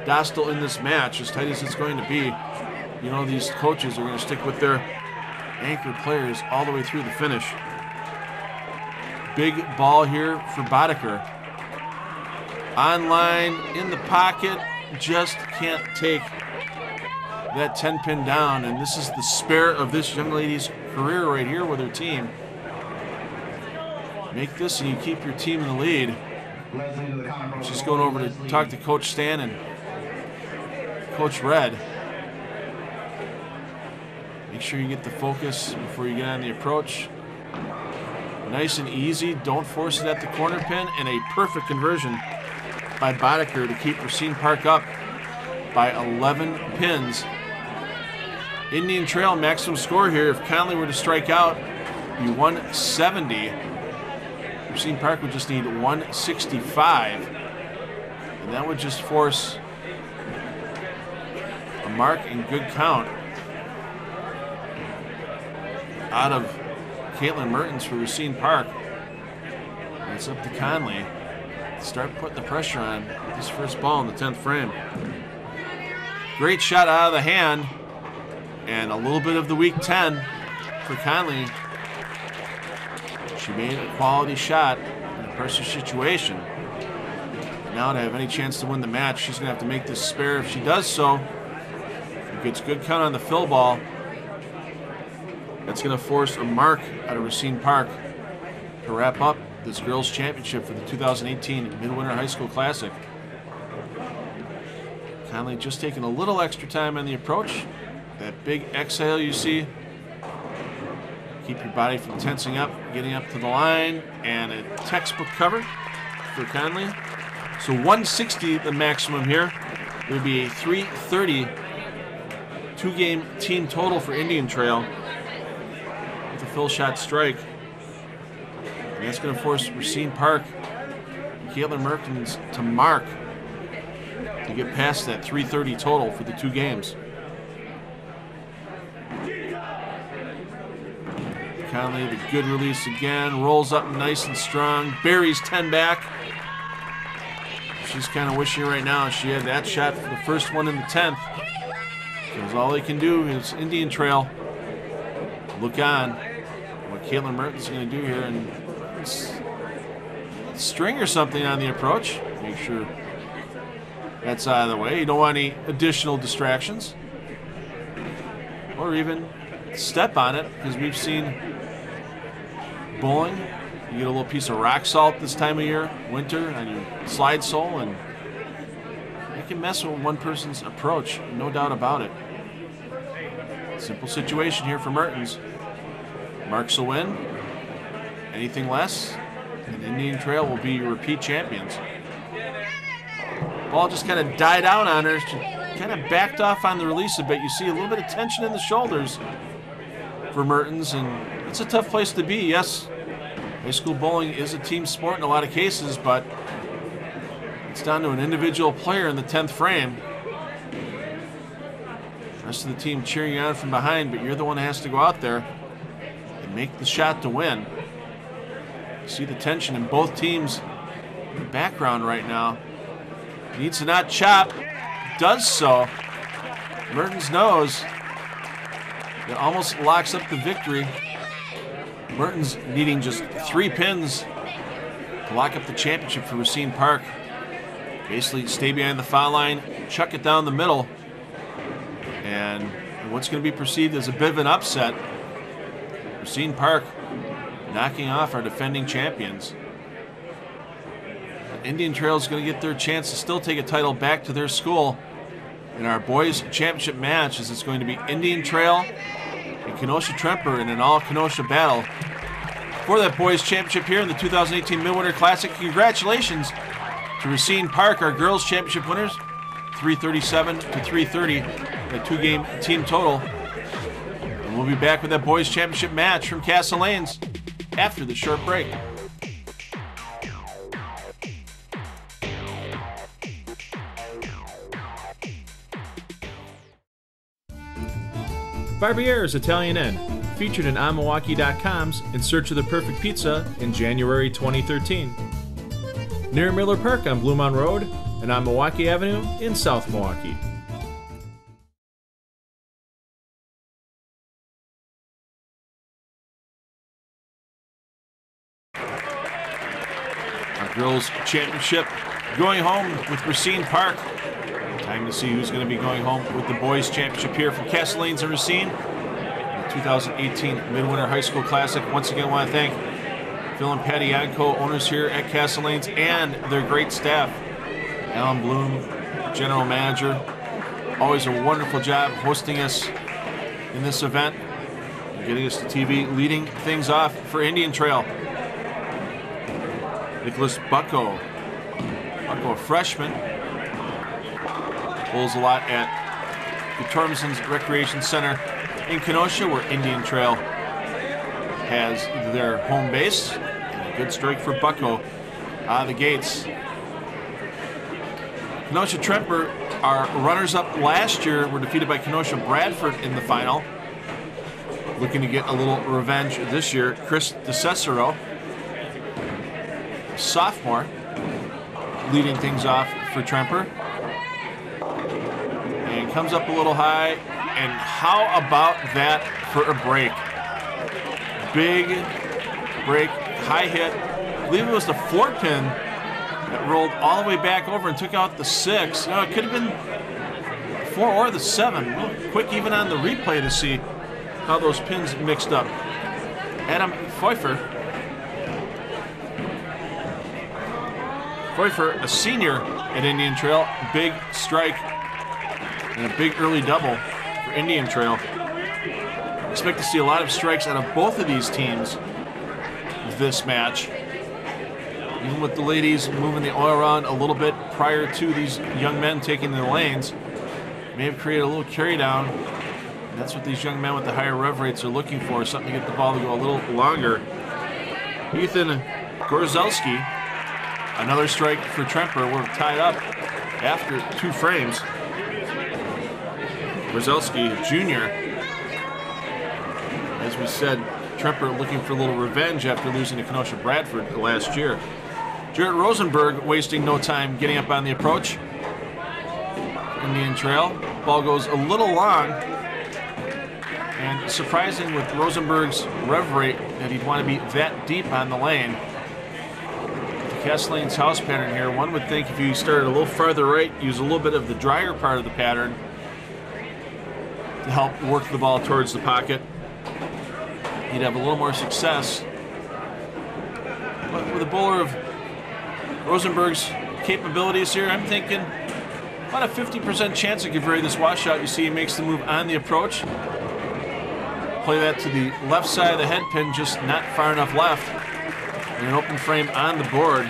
Dostal in this match, as tight as it's going to be. You know, these coaches are going to stick with their anchor players all the way through the finish. Big ball here for Boddicker. On line, in the pocket, just can't take that 10-pin down. And this is the spare of this young lady's career right here with her team. Make this and you keep your team in the lead. She's going over to talk to Coach Stan and Coach Red. Make sure you get the focus before you get on the approach. Nice and easy. Don't force it at the corner pin, and a perfect conversion by Boddicker to keep Racine Park up by 11 pins. Indian Trail maximum score here, if Conley were to strike out, be 170. Racine Park would just need 165. And that would just force a mark and good count out of Caitlin Mertens for Racine Park. And it's up to Conley to start putting the pressure on this first ball in the 10th frame. Great shot out of the hand, and a little bit of the weak 10 for Conley. She made a quality shot in a pressure situation. And now to have any chance to win the match, she's going to have to make this spare. If she does so, it gets good count on the fill ball. That's going to force a mark out of Racine Park to wrap up this girls' championship for the 2018 Midwinter High School Classic. Conley just taking a little extra time on the approach. That big exhale you see. Keep your body from tensing up, getting up to the line, and a textbook cover for Conley. So 160 the maximum here. It would be a 330 two-game team total for Indian Trail with a fill shot strike. And that's going to force Racine Park and Caitlin Mertens to mark to get past that 330 total for the two games. Conley, the good release again, rolls up nice and strong, buries 10 back. She's kind of wishing right now she had that shot for the first one in the 10th. Because all they can do is Indian Trail look on what Caitlin Mertens is going to do here and string or something on the approach. Make sure that's out of the way. You don't want any additional distractions. Or even step on it, because we've seen bowling. You get a little piece of rock salt this time of year, winter, on your slide sole, and it can mess with one person's approach, no doubt about it. Simple situation here for Mertens. Marks a win. Anything less, and Indian Trail will be your repeat champions. Ball just kind of died out on her. She kind of backed off on the release a bit. You see a little bit of tension in the shoulders for Mertens, and it's a tough place to be. Yes, high school bowling is a team sport in a lot of cases, but it's down to an individual player in the 10th frame. The rest of the team cheering you on from behind, but you're the one that has to go out there and make the shot to win. You see the tension in both teams in the background right now. Needs to not chop, does so. Mertens knows it almost locks up the victory. Mertens needing just 3 pins to lock up the championship for Racine Park. Basically stay behind the foul line, chuck it down the middle, and what's going to be perceived as a bit of an upset, Racine Park knocking off our defending champions. Indian Trail is going to get their chance to still take a title back to their school in our boys championship match, as it's going to be Indian Trail and Kenosha Tremper in an all-Kenosha battle for that boys championship here in the 2018 Midwinter Classic. Congratulations to Racine Park, our girls championship winners, 337 to 330, a two-game team total. And we'll be back with that boys championship match from Castle Lanes after the short break. Barbiere's Italian Inn, featured in onmilwaukee.com's In Search of the Perfect Pizza in January 2013. Near Miller Park on Bluemont Road and on Milwaukee Avenue in South Milwaukee. Our girls' championship going home with Racine Park. Time to see who's going to be going home with the boys' championship here from Castle Lanes and Racine. The 2018 Midwinter High School Classic. Once again, I want to thank Phil and Patty Yanko, owners here at Castle Lanes, and their great staff. Alan Bloom, general manager. Always a wonderful job hosting us in this event and getting us to TV, leading things off for Indian Trail. Nicholas Bucko. Bucko, a freshman. Bowls a lot at the Tormson's Recreation Center in Kenosha, where Indian Trail has their home base. And a good strike for Bucko out of the gates. Kenosha Tremper, our runners-up last year, were defeated by Kenosha Bradford in the final. Looking to get a little revenge this year. Chris DeCicero, sophomore, leading things off for Tremper. And comes up a little high, and how about that for a break? Big break, high hit. I believe it was the 4-pin that rolled all the way back over and took out the 6. No, it could have been the 4 or the 7. A little quick even on the replay to see how those pins mixed up. Adam Pfeiffer, a senior at Indian Trail, big strike. And a big early double for Indian Trail. Expect to see a lot of strikes out of both of these teams this match. Even with the ladies moving the oil around a little bit prior to these young men taking the lanes, may have created a little carry down And that's what these young men with the higher rev rates are looking for, something to get the ball to go a little longer. Ethan Gorzelski, another strike for Tremper. We're tied up after 2 frames. Gorzelski, Jr. As we said, Tremper looking for a little revenge after losing to Kenosha Bradford last year. Jarrett Rosenberg wasting no time getting up on the approach. Indian Trail. Ball goes a little long. And surprising with Rosenberg's rev rate that he'd want to be that deep on the lane. The Castellane's house pattern here, one would think if you started a little farther right, use a little bit of the drier part of the pattern to help work the ball towards the pocket, you'd have a little more success. But with a bowler of Rosenberg's capabilities here, I'm thinking about a 50% chance to convert this washout. You see he makes the move on the approach. Play that to the left side of the head pin, just not far enough left. And an open frame on the board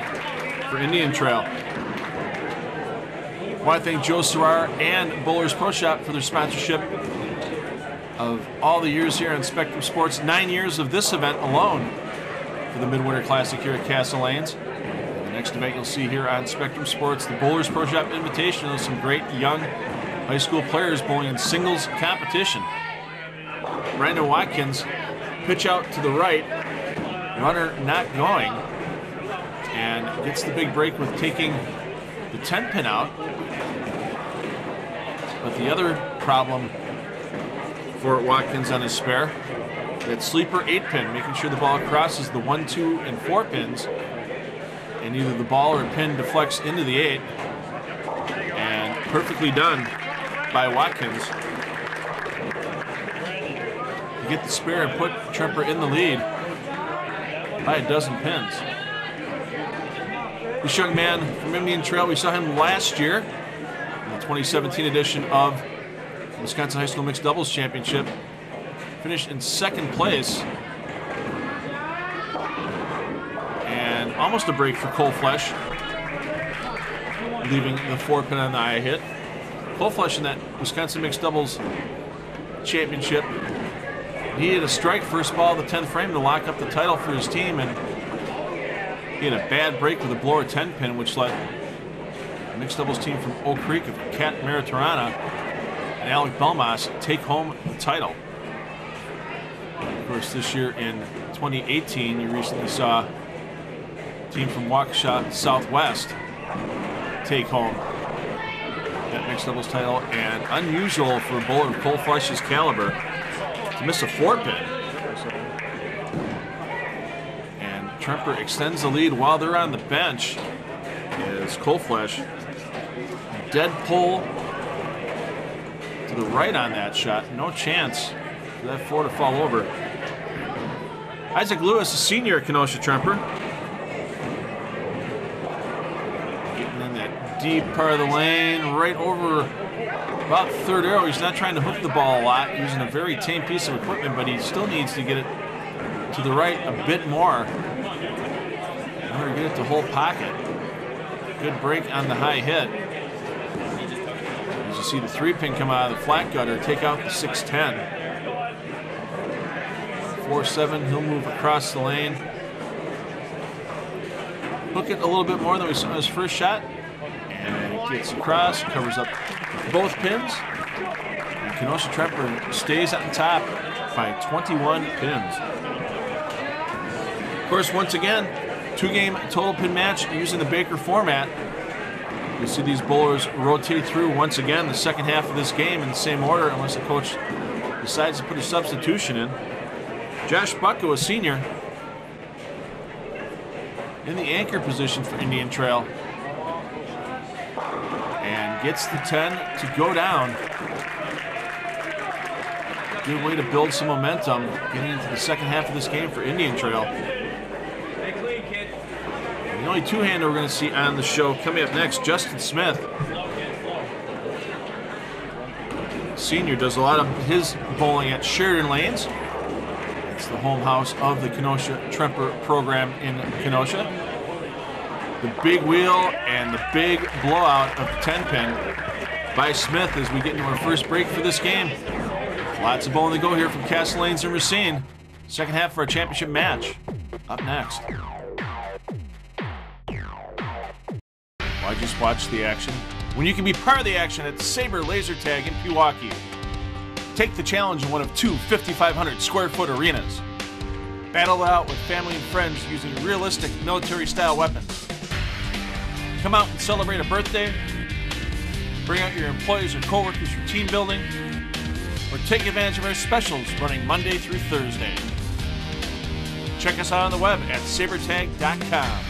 for Indian Trail. I want to thank Joe Serrar and Bowlers Pro Shop for their sponsorship of all the years here on Spectrum Sports. 9 years of this event alone for the Midwinter Classic here at Castle Lanes. The next event you'll see here on Spectrum Sports, the Bowlers Pro Shop Invitational, with some great young high school players bowling in singles competition. Brandon Watkins, pitch out to the right, runner not going, and gets the big break with taking the 10 pin out. But the other problem for Watkins on his spare, that sleeper 8 pin, making sure the ball crosses the 1, 2, and 4 pins, and either the ball or pin deflects into the 8, and perfectly done by Watkins to get the spare and put Tremper in the lead by a dozen pins. This young man from Indian Trail, we saw him last year in the 2017 edition of the Wisconsin High School Mixed Doubles Championship. Finished in 2nd place. And almost a break for Cole Flesh, leaving the 4 pin on the eye hit. Cole Flesh in that Wisconsin Mixed Doubles Championship needed a strike first ball of the 10th frame to lock up the title for his team, and he had a bad break with a blower 10 pin, which let the mixed doubles team from Oak Creek of Kat Meritorana and Alec Belmas take home the title. Of course, this year in 2018, you recently saw a team from Waukesha Southwest take home that mixed doubles title, and unusual for a bowler of Cole Flesh's caliber to miss a 4 pin. And Tremper extends the lead while they're on the bench as Cole Flesh dead pull to the right on that shot. No chance for that 4 to fall over. Isaac Lewis, a senior at Kenosha Tremper, getting in that deep part of the lane, right over about 3rd arrow. He's not trying to hook the ball a lot, using a very tame piece of equipment, but he still needs to get it to the right a bit more in order to get it to whole pocket. Good break on the high hit. As you see the 3 pin come out of the flat gutter, take out the 6-10. 4-7, he'll move across the lane. Hook it a little bit more than we saw in his first shot. And it gets across, covers up both pins. And Kenosha Tremper stays on top by 21 pins. Of course, once again, 2-game total pin match using the Baker format. You'll see these bowlers rotate through once again the second half of this game in the same order, unless the coach decides to put a substitution in. Josh Bucko, a senior, in the anchor position for Indian Trail, and gets the 10 to go down. Good way to build some momentum getting into the second half of this game for Indian Trail. And the only 2-hander we're going to see on the show coming up next, Justin Smith. Senior does a lot of his bowling at Sheridan Lanes. It's the home house of the Kenosha Tremper program in Kenosha. The big wheel and the big blowout of the 10 pin by Smith as we get into our first break for this game. Lots of bowling to go here from Castle Lanes and Racine. Second half for a championship match. Up next. Why just watch the action when you can be part of the action at Sabre Laser Tag in Pewaukee? Take the challenge in one of two 5,500 square foot arenas. Battle it out with family and friends using realistic military-style weapons. Come out and celebrate a birthday. Bring out your employees or coworkers for team building. Or take advantage of our specials running Monday through Thursday. Check us out on the web at sabertag.com.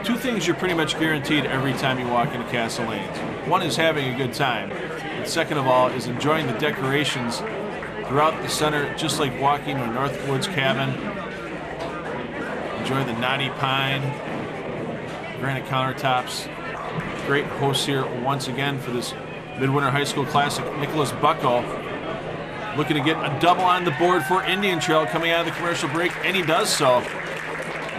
Two things you're pretty much guaranteed every time you walk into Castle Lanes. One is having a good time. And second of all is enjoying the decorations throughout the center, just like walking to a Northwoods cabin. Enjoy the knotty pine, granite countertops. Great hosts here once again for this Midwinter High School Classic. Nicholas Bucko looking to get a double on the board for Indian Trail coming out of the commercial break, and he does so.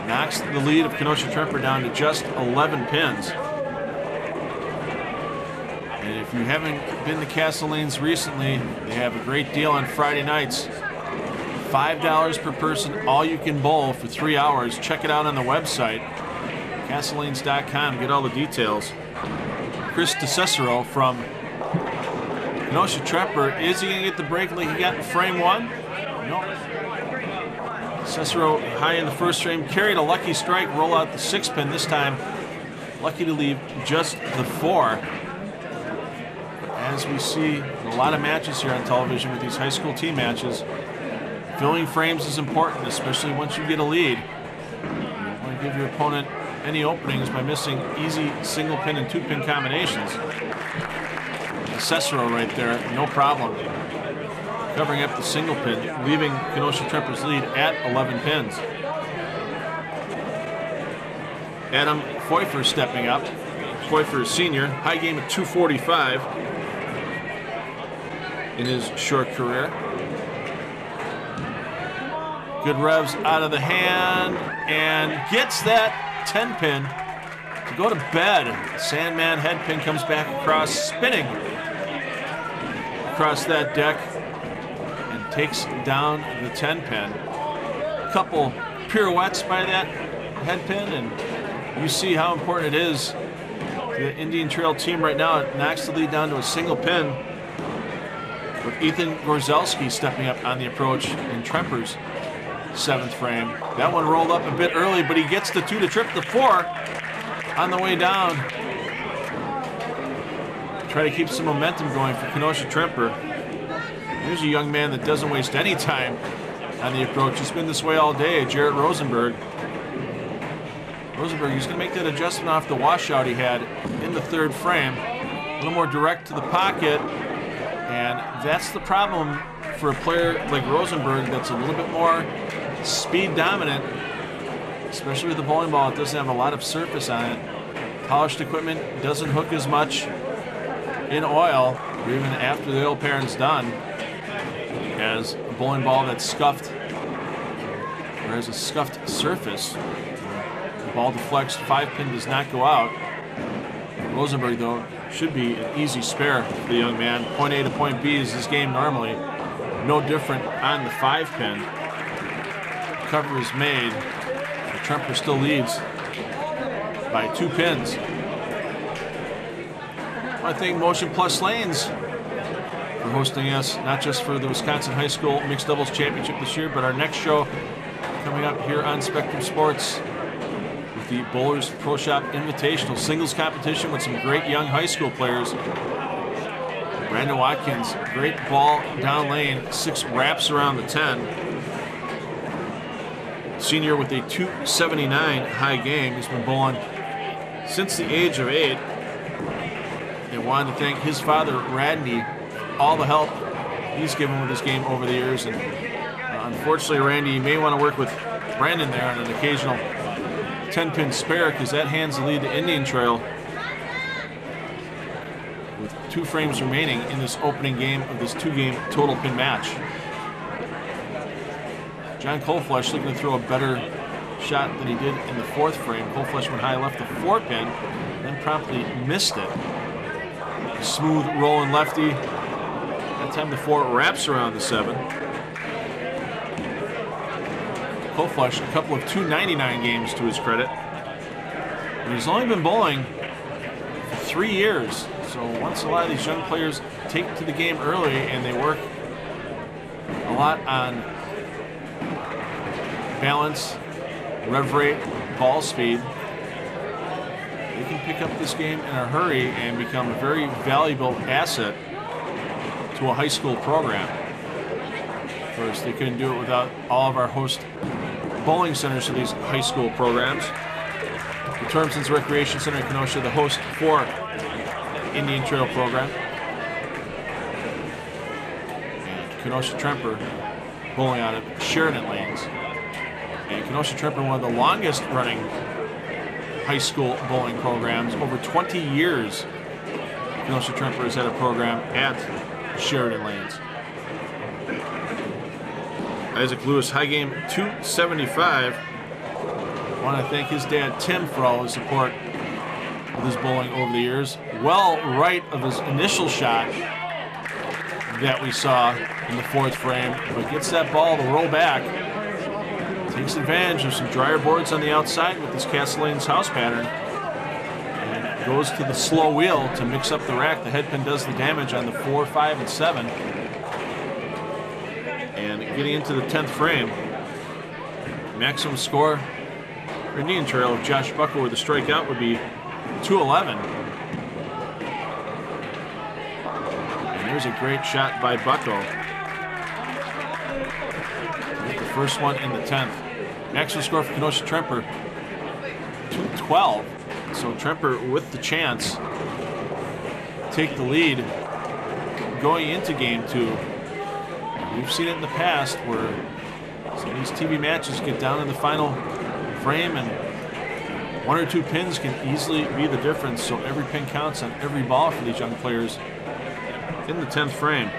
Knocks the lead of Kenosha-Tremper down to just 11 pins. And if you haven't been to Castle Lanes recently, they have a great deal on Friday nights. $5 per person, all you can bowl for 3 hours. Check it out on the website, castlelanes.com. Get all the details. Chris DeCicero from Kenosha-Tremper. Is he going to get the break like he got in frame one? Nope. Cicero high in the first frame, carried a lucky strike, roll out the 6 pin this time. Lucky to leave just the 4. As we see in a lot of matches here on television with these high school team matches, filling frames is important, especially once you get a lead. You don't want to give your opponent any openings by missing easy single pin and 2 pin combinations. Cicero right there, no problem. Covering up the single pin, leaving Kenosha-Tremper's lead at 11 pins. Adam Pfeiffer stepping up. Pfeiffer senior, high game at 245 in his short career. Good revs out of the hand and gets that 10 pin to go to bed. Sandman head pin comes back across, spinning across that deck. Takes down the 10 pin. Couple pirouettes by that head pin, and you see how important it is to the Indian Trail team right now. It knocks the lead down to a single pin with Ethan Gorzelski stepping up on the approach in Tremper's 7th frame. That one rolled up a bit early, but he gets the 2 to trip the 4 on the way down. Try to keep some momentum going for Kenosha-Tremper. Here's a young man that doesn't waste any time on the approach. He's been this way all day, Jarrett Rosenberg. Rosenberg, he's going to make that adjustment off the washout he had in the 3rd frame. A little more direct to the pocket, and that's the problem for a player like Rosenberg that's a little bit more speed dominant, especially with the bowling ball. It doesn't have a lot of surface on it. Polished equipment doesn't hook as much in oil, or even after the oil parent's done, as a bowling ball that's scuffed or has a scuffed surface. The ball deflects, 5 pin does not go out. Rosenberg, though, should be an easy spare for the young man. Point A to point B is his game normally. No different on the 5 pin. Cover is made. The Tremper still leads by 2 pins. I want to thank Motion Plus Lanes for hosting us, not just for the Wisconsin High School Mixed Doubles Championship this year, but our next show coming up here on Spectrum Sports with the Bowlers Pro Shop Invitational singles competition with some great young high school players. Brandon Watkins, great ball down lane, 6 wraps around the 10. Senior with a 279 high game. He's been bowling since the age of 8. They wanted to thank his father, Randy, all the help he's given with his game over the years. And unfortunately, Randy, you may want to work with Brandon there on an occasional 10-pin spare, because that hands the lead to Indian Trail with 2 frames remaining in this opening game of this 2-game total pin match. John Coleflesh looking to throw a better shot than he did in the 4th frame. Coleflesh went high left the 4 pin, then promptly missed it. Smooth rolling lefty. That time the 4 wraps around the 7. Koflush, a couple of .299 games to his credit. And he's only been bowling for 3 years. So once a lot of these young players take to the game early and they work a lot on balance, rev rate, ball speed, they can pick up this game in a hurry and become a very valuable asset to a high school program. Of course, they couldn't do it without all of our host bowling centers for these high school programs. The Tormson's Recreation Center in Kenosha, the host for Indian Trail program. And Kenosha Tremper bowling out of Sheridan Lanes. And Kenosha Tremper, one of the longest running high school bowling programs. Over 20 years, Kenosha Tremper has had a program at Sheridan Lanes. Isaac Lewis, high game .275. I want to thank his dad, Tim, for all his support with his bowling over the years. Well right of his initial shot that we saw in the 4th frame, but gets that ball to roll back. Takes advantage of some drier boards on the outside with this Castle Lanes house pattern. And goes to the slow wheel to mix up the rack. The head pin does the damage on the 4, 5, and 7. And getting into the 10th frame, maximum score for Indian Trail of Josh Bucko with a strikeout would be 211. And there's a great shot by Bucko. The first one in the 10th. Maximum score for Kenosha Tremper, 212. So Tremper with the chance to take the lead going into game 2. We've seen it in the past where some of these TV matches get down in the final frame and 1 or 2 pins can easily be the difference. So every pin counts on every ball for these young players in the 10th frame.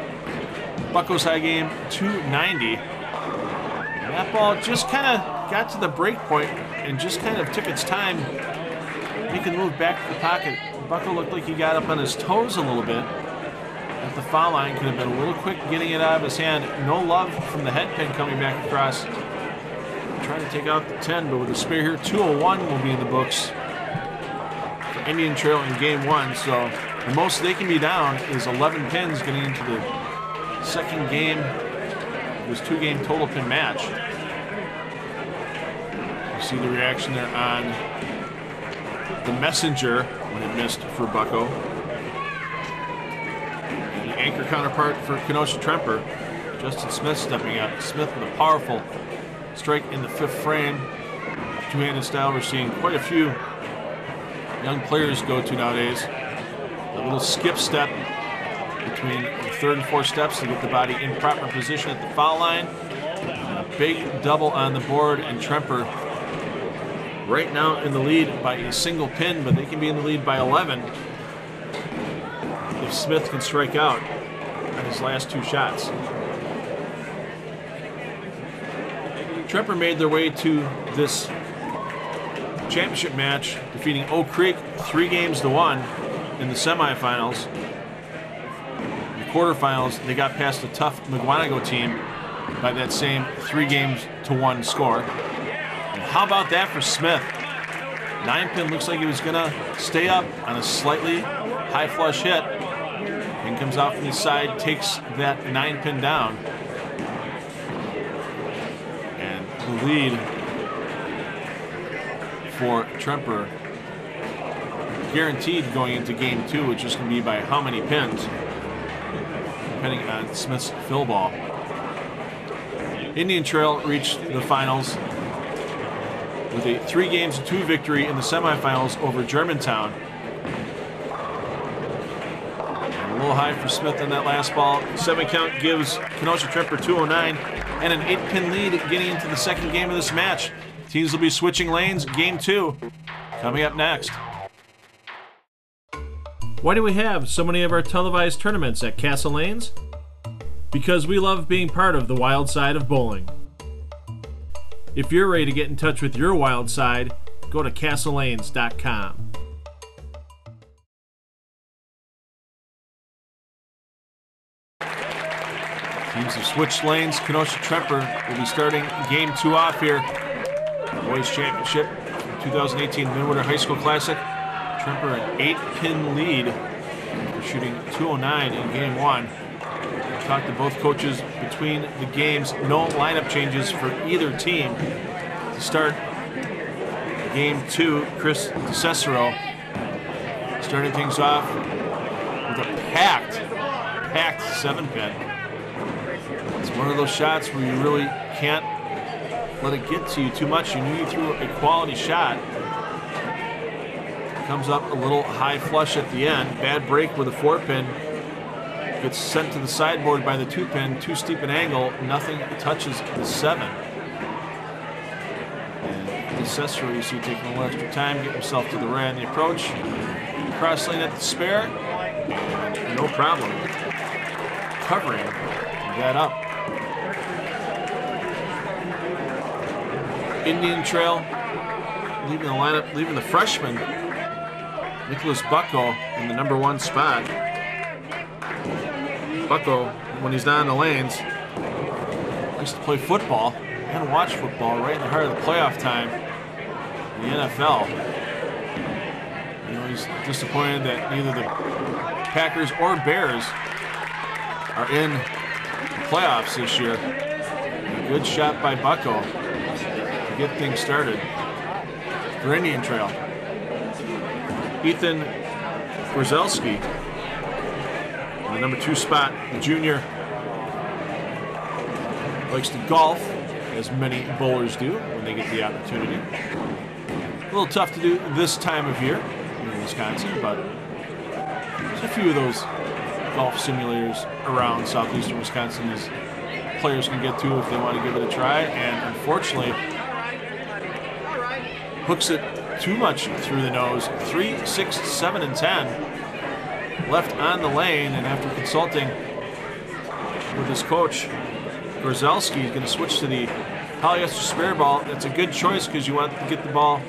Bucko's high game .290. And that ball just kind of got to the break point and just kind of took its time. He can move back to the pocket. Bucko looked like he got up on his toes a little bit at the foul line. Could have been a little quick getting it out of his hand. No love from the head pin coming back across. Trying to take out the 10, but with a spare here, 201 will be in the books for Indian Trail in game 1. So the most they can be down is 11 pins getting into the second game of this 2-game total pin match. You see the reaction there on the messenger when it missed for Bucko. And the anchor counterpart for Kenosha Tremper, Justin Smith stepping up. Smith with a powerful strike in the 5th frame. Two-handed style we're seeing quite a few young players go to nowadays. A little skip step between the 3rd and 4th steps to get the body in proper position at the foul line. And a big double on the board, and Tremper right now in the lead by a single pin, but they can be in the lead by 11 if Smith can strike out on his last 2 shots. Tremper made their way to this championship match, defeating Oak Creek 3-1 in the semifinals. In the quarterfinals, they got past a tough McGuanago team by that same 3-1 score. And how about that for Smith? 9-pin looks like he was going to stay up on a slightly high flush hit. And comes out from the side, takes that 9-pin down. And the lead for Tremper guaranteed going into game 2, which is going to be by how many pins, depending on Smith's fill ball. Indian Trail reached the finals with a 3-2 victory in the semifinals over Germantown. And a little high for Smith on that last ball. 7 count gives Kenosha Tremper 209 and an 8-pin lead getting into the second game of this match. Teams will be switching lanes. Game 2 coming up next. Why do we have so many of our televised tournaments at Castle Lanes? Because we love being part of the wild side of bowling. If you're ready to get in touch with your wild side, go to castlelanes.com. Teams have switched lanes. Kenosha Tremper will be starting game 2 off here. Boys Championship 2018 Midwinter High School Classic. Tremper an 8-pin lead. They're shooting 209 in game 1. We talked to both coaches between the games. No lineup changes for either team. To start game 2, Chris DeCicero starting things off with a packed 7-pin. It's one of those shots where you really can't let it get to you too much. You knew you threw a quality shot. Comes up a little high flush at the end. Bad break with a 4-pin. Gets sent to the sideboard by the 2-pin. Too steep an angle. Nothing touches the 7. And DeCicero, you see, taking a little extra time, getting himself to the right on the approach. Cross lane at the spare. And no problem covering that up. Indian Trail leaving the lineup, leaving the freshman Nicholas Bucko in the #1 spot. Bucko, when he's not in the lanes, likes to play football and watch football right in the heart of the playoff time in the NFL. You know, he's disappointed that neither the Packers or Bears are in the playoffs this year. A good shot by Bucko to get things started for Indian Trail. Ethan Gorzelski in the #2 spot, the junior, likes to golf, as many bowlers do when they get the opportunity. A little tough to do this time of year in Wisconsin, but there's a few of those golf simulators around southeastern Wisconsin as players can get to if they want to give it a try, and unfortunately hooks it too much through the nose. 3, 6, 7, and 10 left on the lane, and after consulting with his coach, Gorzelski is going to switch to the polyester spare ball. That's a good choice because you want to get the ball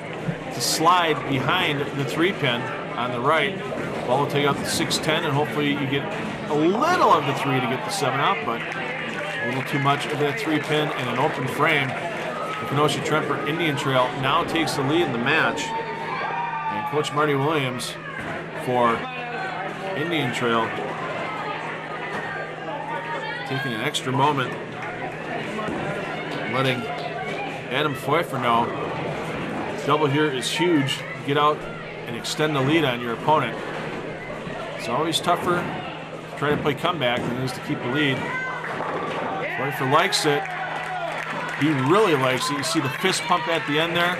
to slide behind the 3-pin on the right. Ball will take out the 6-10, and hopefully you get a little of the 3 to get the 7 out, but a little too much of that 3-pin and an open frame. The Kenosha Tremper Indian Trail now takes the lead in the match. And Coach Marty Williams for Indian Trail taking an extra moment, letting Adam Pfeiffer know double here is huge. Get out and extend the lead on your opponent. It's always tougher to try to play comeback than it is to keep the lead. Pfeiffer likes it. He really likes it. You see the fist pump at the end there.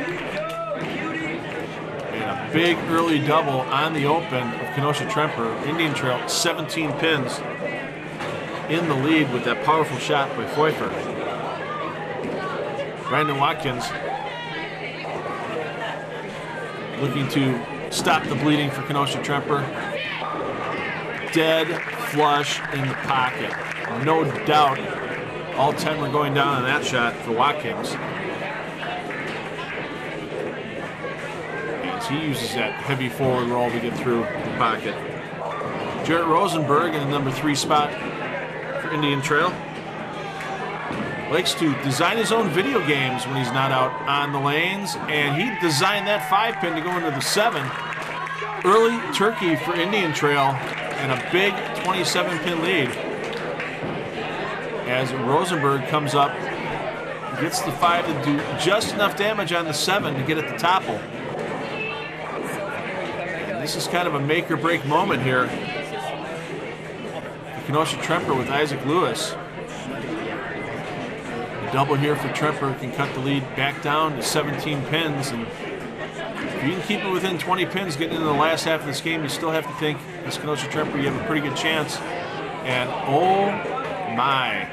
And a big early double on the open of Kenosha Tremper. Indian Trail, 17 pins in the lead with that powerful shot by Pfeiffer. Brandon Watkins looking to stop the bleeding for Kenosha Tremper. Dead flush in the pocket. No doubt all 10 were going down on that shot for Watkins. As he uses that heavy forward roll to get through the pocket. Jarrett Rosenberg in the #3 spot for Indian Trail. Likes to design his own video games when he's not out on the lanes, and he designed that 5-pin to go into the 7. Early turkey for Indian Trail and a big 27-pin lead. As Rosenberg comes up, gets the 5 to do just enough damage on the 7 to get it to topple. And this is kind of a make or break moment here. The Kenosha Tremper with Isaac Lewis. A double here for Tremper can cut the lead back down to 17 pins. And if you can keep it within 20 pins getting into the last half of this game, you still have to think, as Kenosha Tremper, you have a pretty good chance. And oh my.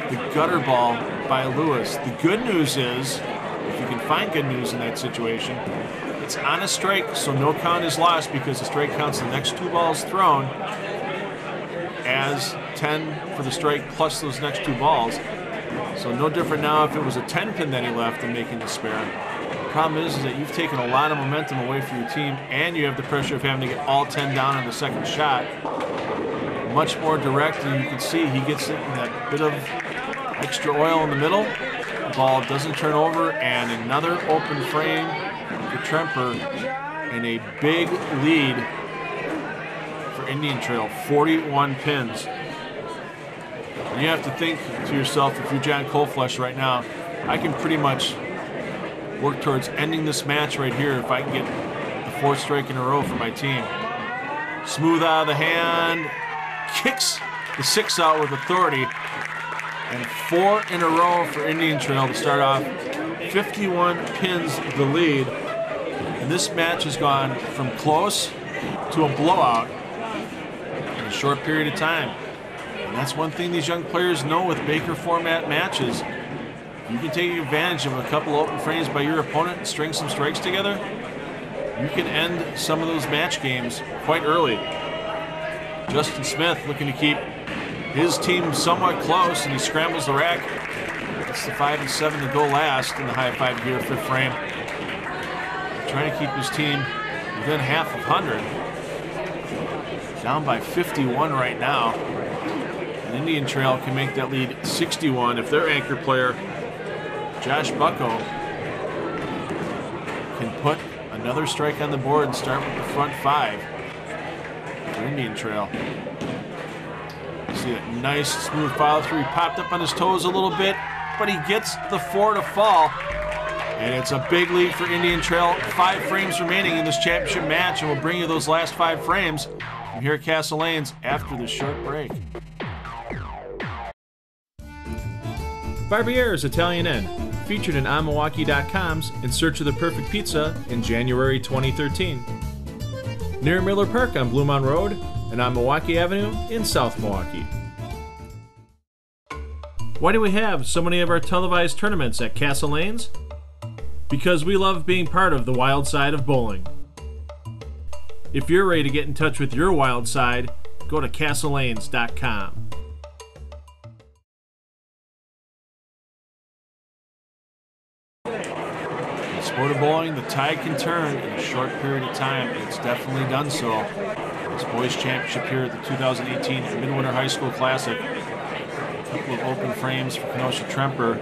The gutter ball by Lewis. The good news is, if you can find good news in that situation, it's on a strike, so no count is lost because the strike counts the next 2 balls thrown as 10 for the strike plus those next 2 balls. So no different now if it was a 10-pin that he left and making the spare. The problem is that you've taken a lot of momentum away from your team, and you have the pressure of having to get all 10 down on the second shot. much more direct, and you can see he gets it in that bit of extra oil in the middle. The ball doesn't turn over, and another open frame for Tremper, and a big lead for Indian Trail, 41 pins. And you have to think to yourself, if you're John Colflesh right now, I can pretty much work towards ending this match right here if I can get the 4th strike in a row for my team. Smooth out of the hand, kicks the 6 out with authority, and 4 in a row for Indian Trail to start off. 51 pins the lead, and this match has gone from close to a blowout in a short period of time. And that's one thing these young players know with Baker format matches. You can take advantage of a couple open frames by your opponent and string some strikes together. You can end some of those match games quite early. Justin Smith looking to keep his team somewhat close, and he scrambles the rack. It's the 5 and 7 to go last in the high 5 gear 5th frame. Trying to keep his team within half of 100. Down by 51 right now. And Indian Trail can make that lead 61 if their anchor player, Josh Bucko, can put another strike on the board and start with the front 5 for Indian Trail. See that nice smooth follow through. He popped up on his toes a little bit, but he gets the 4 to fall. And it's a big lead for Indian Trail. 5 frames remaining in this championship match, and we'll bring you those last 5 frames from here at Castle Lanes after this short break. Barbiere's Italian Inn, featured in onmilwaukee.com's In Search of the Perfect Pizza in January 2013. Near Miller Park on Blue Mountain Road and on Milwaukee Avenue in South Milwaukee. Why do we have so many of our televised tournaments at Castle Lanes? Because we love being part of the wild side of bowling. If you're ready to get in touch with your wild side, go to castlelanes.com. Sport of bowling, the tide can turn in a short period of time. It's definitely done so. This boys championship here at the 2018 Midwinter High School Classic. A couple of open frames for Kenosha Tremper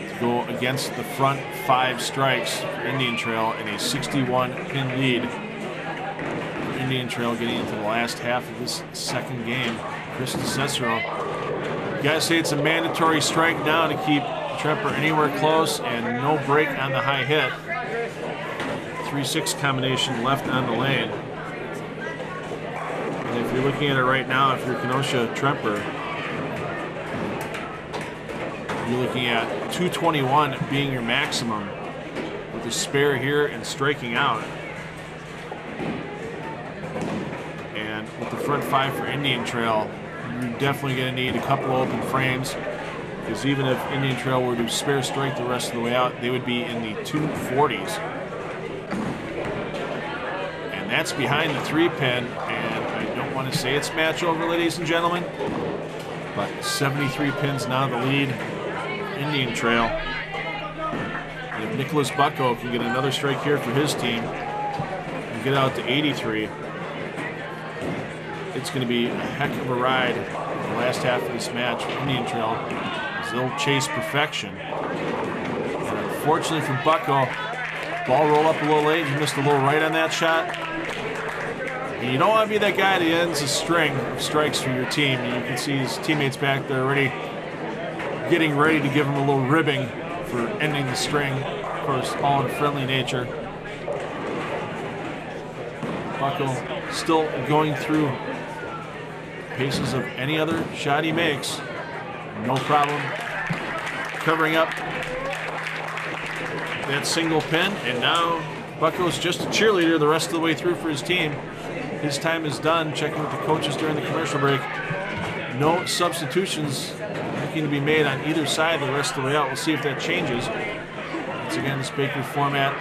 to go against the front 5 strikes for Indian Trail, and a 61 pin lead for Indian Trail getting into the last half of this second game. Chris DeCicero, you gotta say it's a mandatory strike now to keep Tremper anywhere close, and no break on the high hit. 3-6 combination left on the lane. And if you're looking at it right now, if you're Kenosha Tremper, you're looking at 221 being your maximum with a spare here and striking out. And with the front 5 for Indian Trail, you're definitely going to need a couple open frames. Because even if Indian Trail were to spare strike the rest of the way out, they would be in the 240s. And that's behind the 3-pin, and I don't want to say it's match over, ladies and gentlemen, but 73 pins now the lead, Indian Trail. And if Nicholas Bucko can get another strike here for his team and get out to 83, it's going to be a heck of a ride in the last half of this match for Indian Trail. They'll chase perfection. And unfortunately for Bucko, ball rolled up a little late. He missed a little right on that shot. And you don't want to be that guy that ends a string of strikes for your team. And you can see his teammates back there already getting ready to give him a little ribbing for ending the string. Of course, all in friendly nature. Bucko still going through paces of any other shot he makes. No problem covering up that single pin, and now Bucko's just a cheerleader the rest of the way through for his team. His time is done. Checking with the coaches during the commercial break. No substitutions looking to be made on either side the rest of the way out. We'll see if that changes. Once again, this Baker format,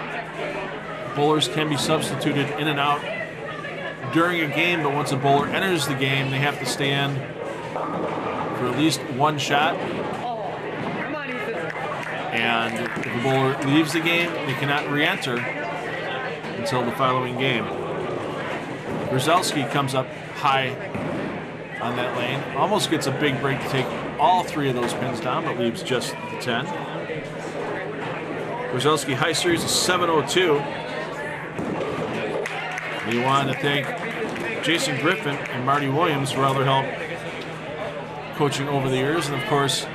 bowlers can be substituted in and out during a game, but once a bowler enters the game, they have to stay in for at least one shot. And if the bowler leaves the game, they cannot re-enter until the following game. Grzelski comes up high on that lane. Almost gets a big break to take all 3 of those pins down, but leaves just the 10. Murawski High Series is 7:02. We want to thank Jason Griffin and Marty Williams for all their help coaching over the years. And of course,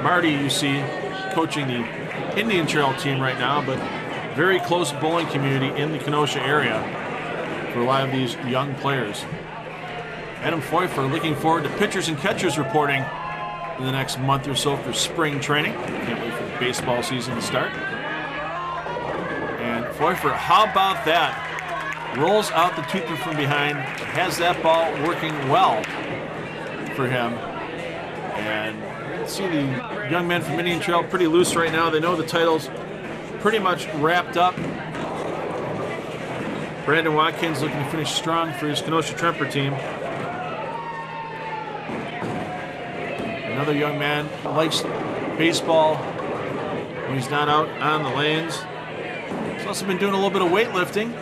Marty, you see, coaching the Indian Trail team right now, but very close bowling community in the Kenosha area for a lot of these young players. Adam Pfeiffer looking forward to pitchers and catchers reporting in the next month or so for spring training. Can't wait for the baseball season to start. And Pfeiffer, how about that? Rolls out the toother from behind, has that ball working well for him. And see the young men from Indian Trail pretty loose right now. They know the title's pretty much wrapped up. Brandon Watkins looking to finish strong for his Kenosha Tremper team. Another young man who likes baseball when he's not out on the lanes. He's also been doing a little bit of weightlifting.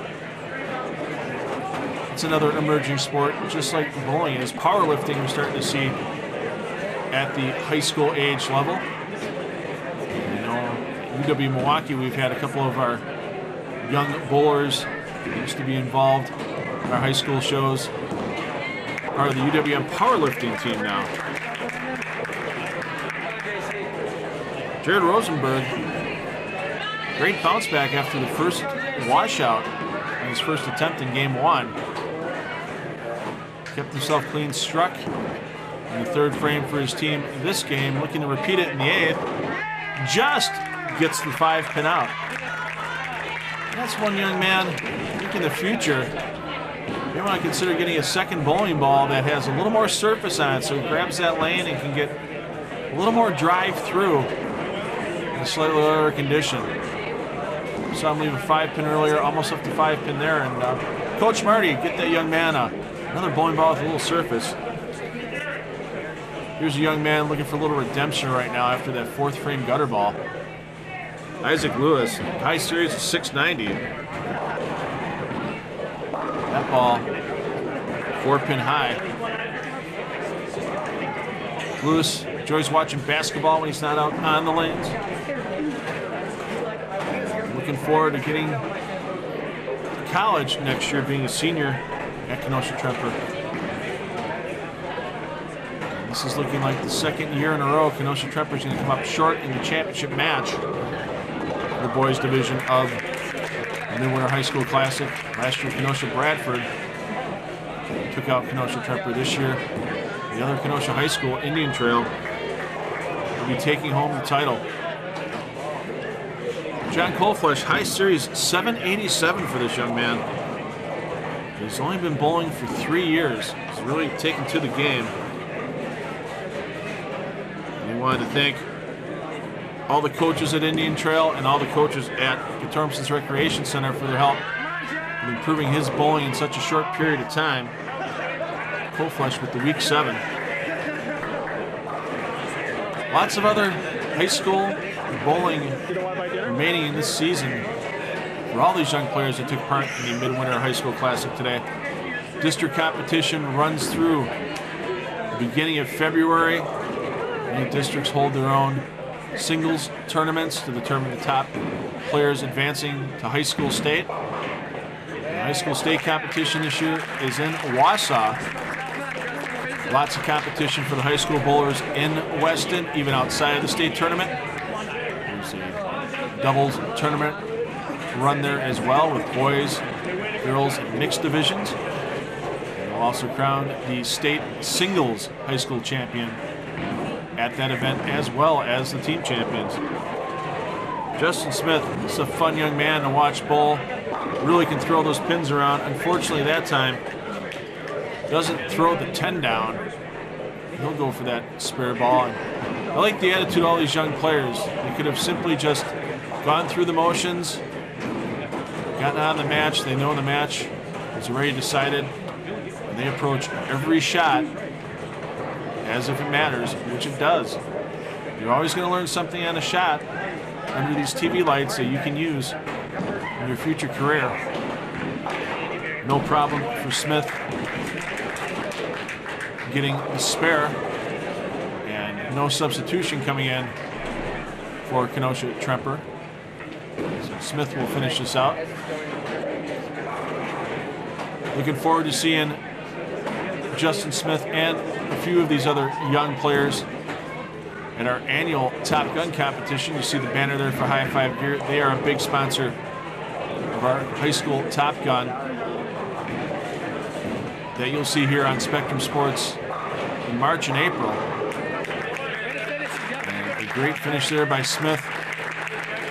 It's another emerging sport, just like bowling is. Powerlifting we're starting to see at the high school age level. You know, UW Milwaukee, we've had a couple of our young bowlers who used to be involved in our high school shows, part of the UWM powerlifting team now. Jarrett Rosenberg, great bounce back after the first washout on his first attempt in game 1. Kept himself clean, struck in the 3rd frame for his team this game, looking to repeat it in the 8th. Just gets the 5-pin out. And that's one young man, I think in the future, you want to consider getting a second bowling ball that has a little more surface on it, so he grabs that lane and can get a little more drive through in a slightly lower condition. Saw him leave a 5-pin earlier, almost up to 5-pin there. And Coach Marty, get that young man another bowling ball with a little surface. Here's a young man looking for a little redemption right now after that 4th frame gutter ball. Isaac Lewis, high series of 690. That ball, 4-pin high. Lewis enjoys watching basketball when he's not out on the lanes. Looking forward to getting to college next year, being a senior at Kenosha Tremper. This is looking like the 2nd year in a row Kenosha Tremper is going to come up short in the championship match, the boys division of the Midwinter High School Classic. Last year, Kenosha Bradford took out Kenosha Tremper. This year, the other Kenosha High School, Indian Trail, will be taking home the title. John Coleflesh, high series 787 for this young man. He's only been bowling for 3 years. He's really taken to the game. And we wanted to thank all the coaches at Indian Trail and all the coaches at Katormson's Recreation Center for their help in improving his bowling in such a short period of time. Coleflesh with the week 7. Lots of other high school bowling remaining in this season for all these young players that took part in the Midwinter High School Classic today. District competition runs through the beginning of February. Many districts hold their own singles tournaments to determine the top players advancing to high school state. The high school state competition this year is in Wausau. Lots of competition for the high school bowlers in Weston, even outside of the state tournament. There's a doubles tournament run there as well with boys, girls, and mixed divisions. And we'll also crown the state singles high school champion at that event, as well as the team champions. Justin Smith is a fun young man to watch bowl. Really can throw those pins around. Unfortunately, that time doesn't throw the 10 down. He'll go for that spare ball. And I like the attitude of all these young players. They could have simply just gone through the motions, gotten on the match. They know the match is already decided, and they approach every shot as if it matters, which it does. You're always going to learn something on a shot under these TV lights that you can use in your future career. No problem for Smith. getting the spare, and no substitution coming in for Kenosha Tremper. So Smith will finish this out. Looking forward to seeing Justin Smith and a few of these other young players at our annual Top Gun competition. You see the banner there for High Five Gear. They are a big sponsor of our high school Top Gun that you'll see here on Spectrum Sports in March and April. And a great finish there by Smith.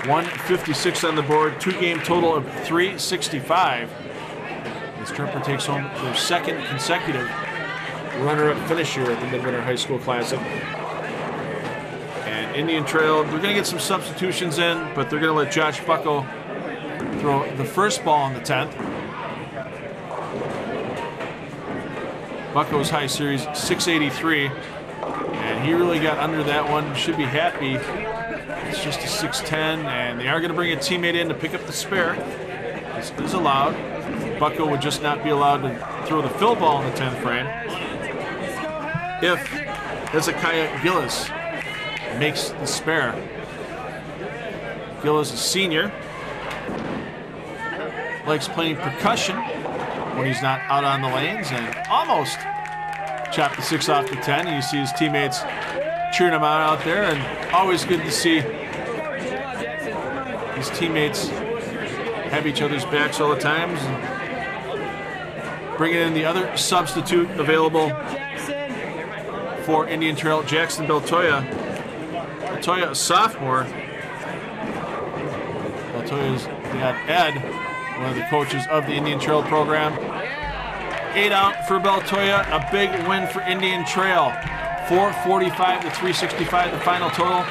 156 on the board, 2-game total of 365. As Tremper takes home their second consecutive runner-up finish here at the Midwinter High School Classic. And Indian Trail, they're going to get some substitutions in, but they're going to let Josh Bucko throw the first ball in the 10th. Bucko's high series 683, and he really got under that one. Should be happy. It's just a 610, and they are going to bring a teammate in to pick up the spare. This is allowed. Bucko would just not be allowed to throw the fill ball in the 10th frame if Hezekiah Gillis makes the spare. Gillis is a senior. Likes playing percussion when he's not out on the lanes, and almost chopped the 6 off the 10. And you see his teammates cheering him out there, and always good to see his teammates have each other's backs all the times. And bringing in the other substitute available for Indian Trail, Jackson Beltoya. Beltoya, a sophomore. Beltoya's got Ed, one of the coaches of the Indian Trail program. 8 out for Beltoya, a big win for Indian Trail. 445 to 365, the final total.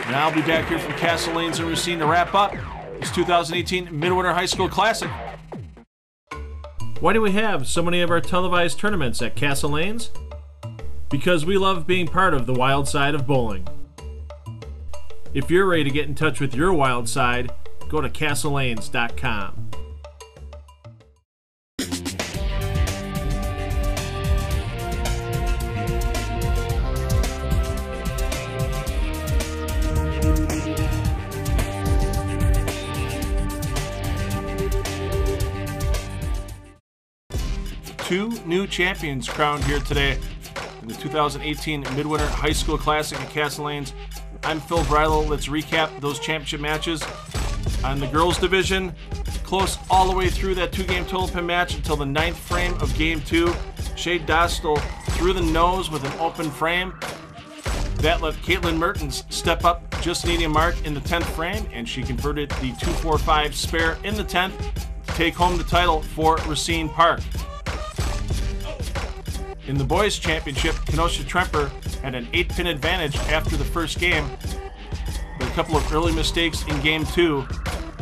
And I'll be back here from Castle Lanes and Racine to wrap up this 2018 Midwinter High School Classic. Why do we have so many of our televised tournaments at Castle Lanes? Because we love being part of the wild side of bowling. If you're ready to get in touch with your wild side, go to castlelanes.com. Two new champions crowned here today in the 2018 Midwinter High School Classic at Castle Lanes. I'm Phil Brylow. Let's recap those championship matches. On the girls division, close all the way through that 2-game total pin match until the 9th frame of Game 2. Shade Dostal through the nose with an open frame. That let Caitlin Mertens step up just needing a mark in the 10th frame, and she converted the 2-4-5 spare in the 10th to take home the title for Racine Park. In the boys' championship, Kenosha Tremper had an 8-pin advantage after the first game, but a couple of early mistakes in Game 2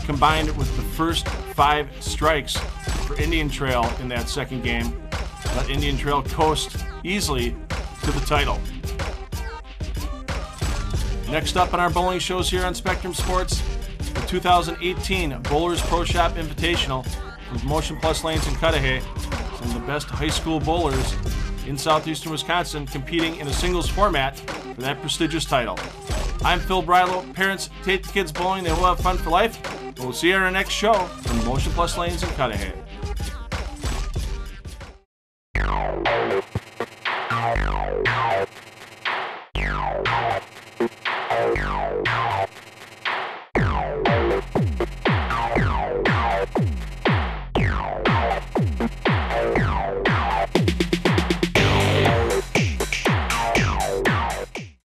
combined with the first 5 strikes for Indian Trail in that second game let Indian Trail coast easily to the title. Next up on our bowling shows here on Spectrum Sports, the 2018 Bowlers Pro Shop Invitational from Motion Plus Lanes in Cudahy. Some of the best high school bowlers in southeastern Wisconsin competing in a singles format for that prestigious title. I'm Phil Brylow. Parents, take the kids bowling. They will have fun for life. We'll see you on our next show from Motion Plus Lanes in Cudahy.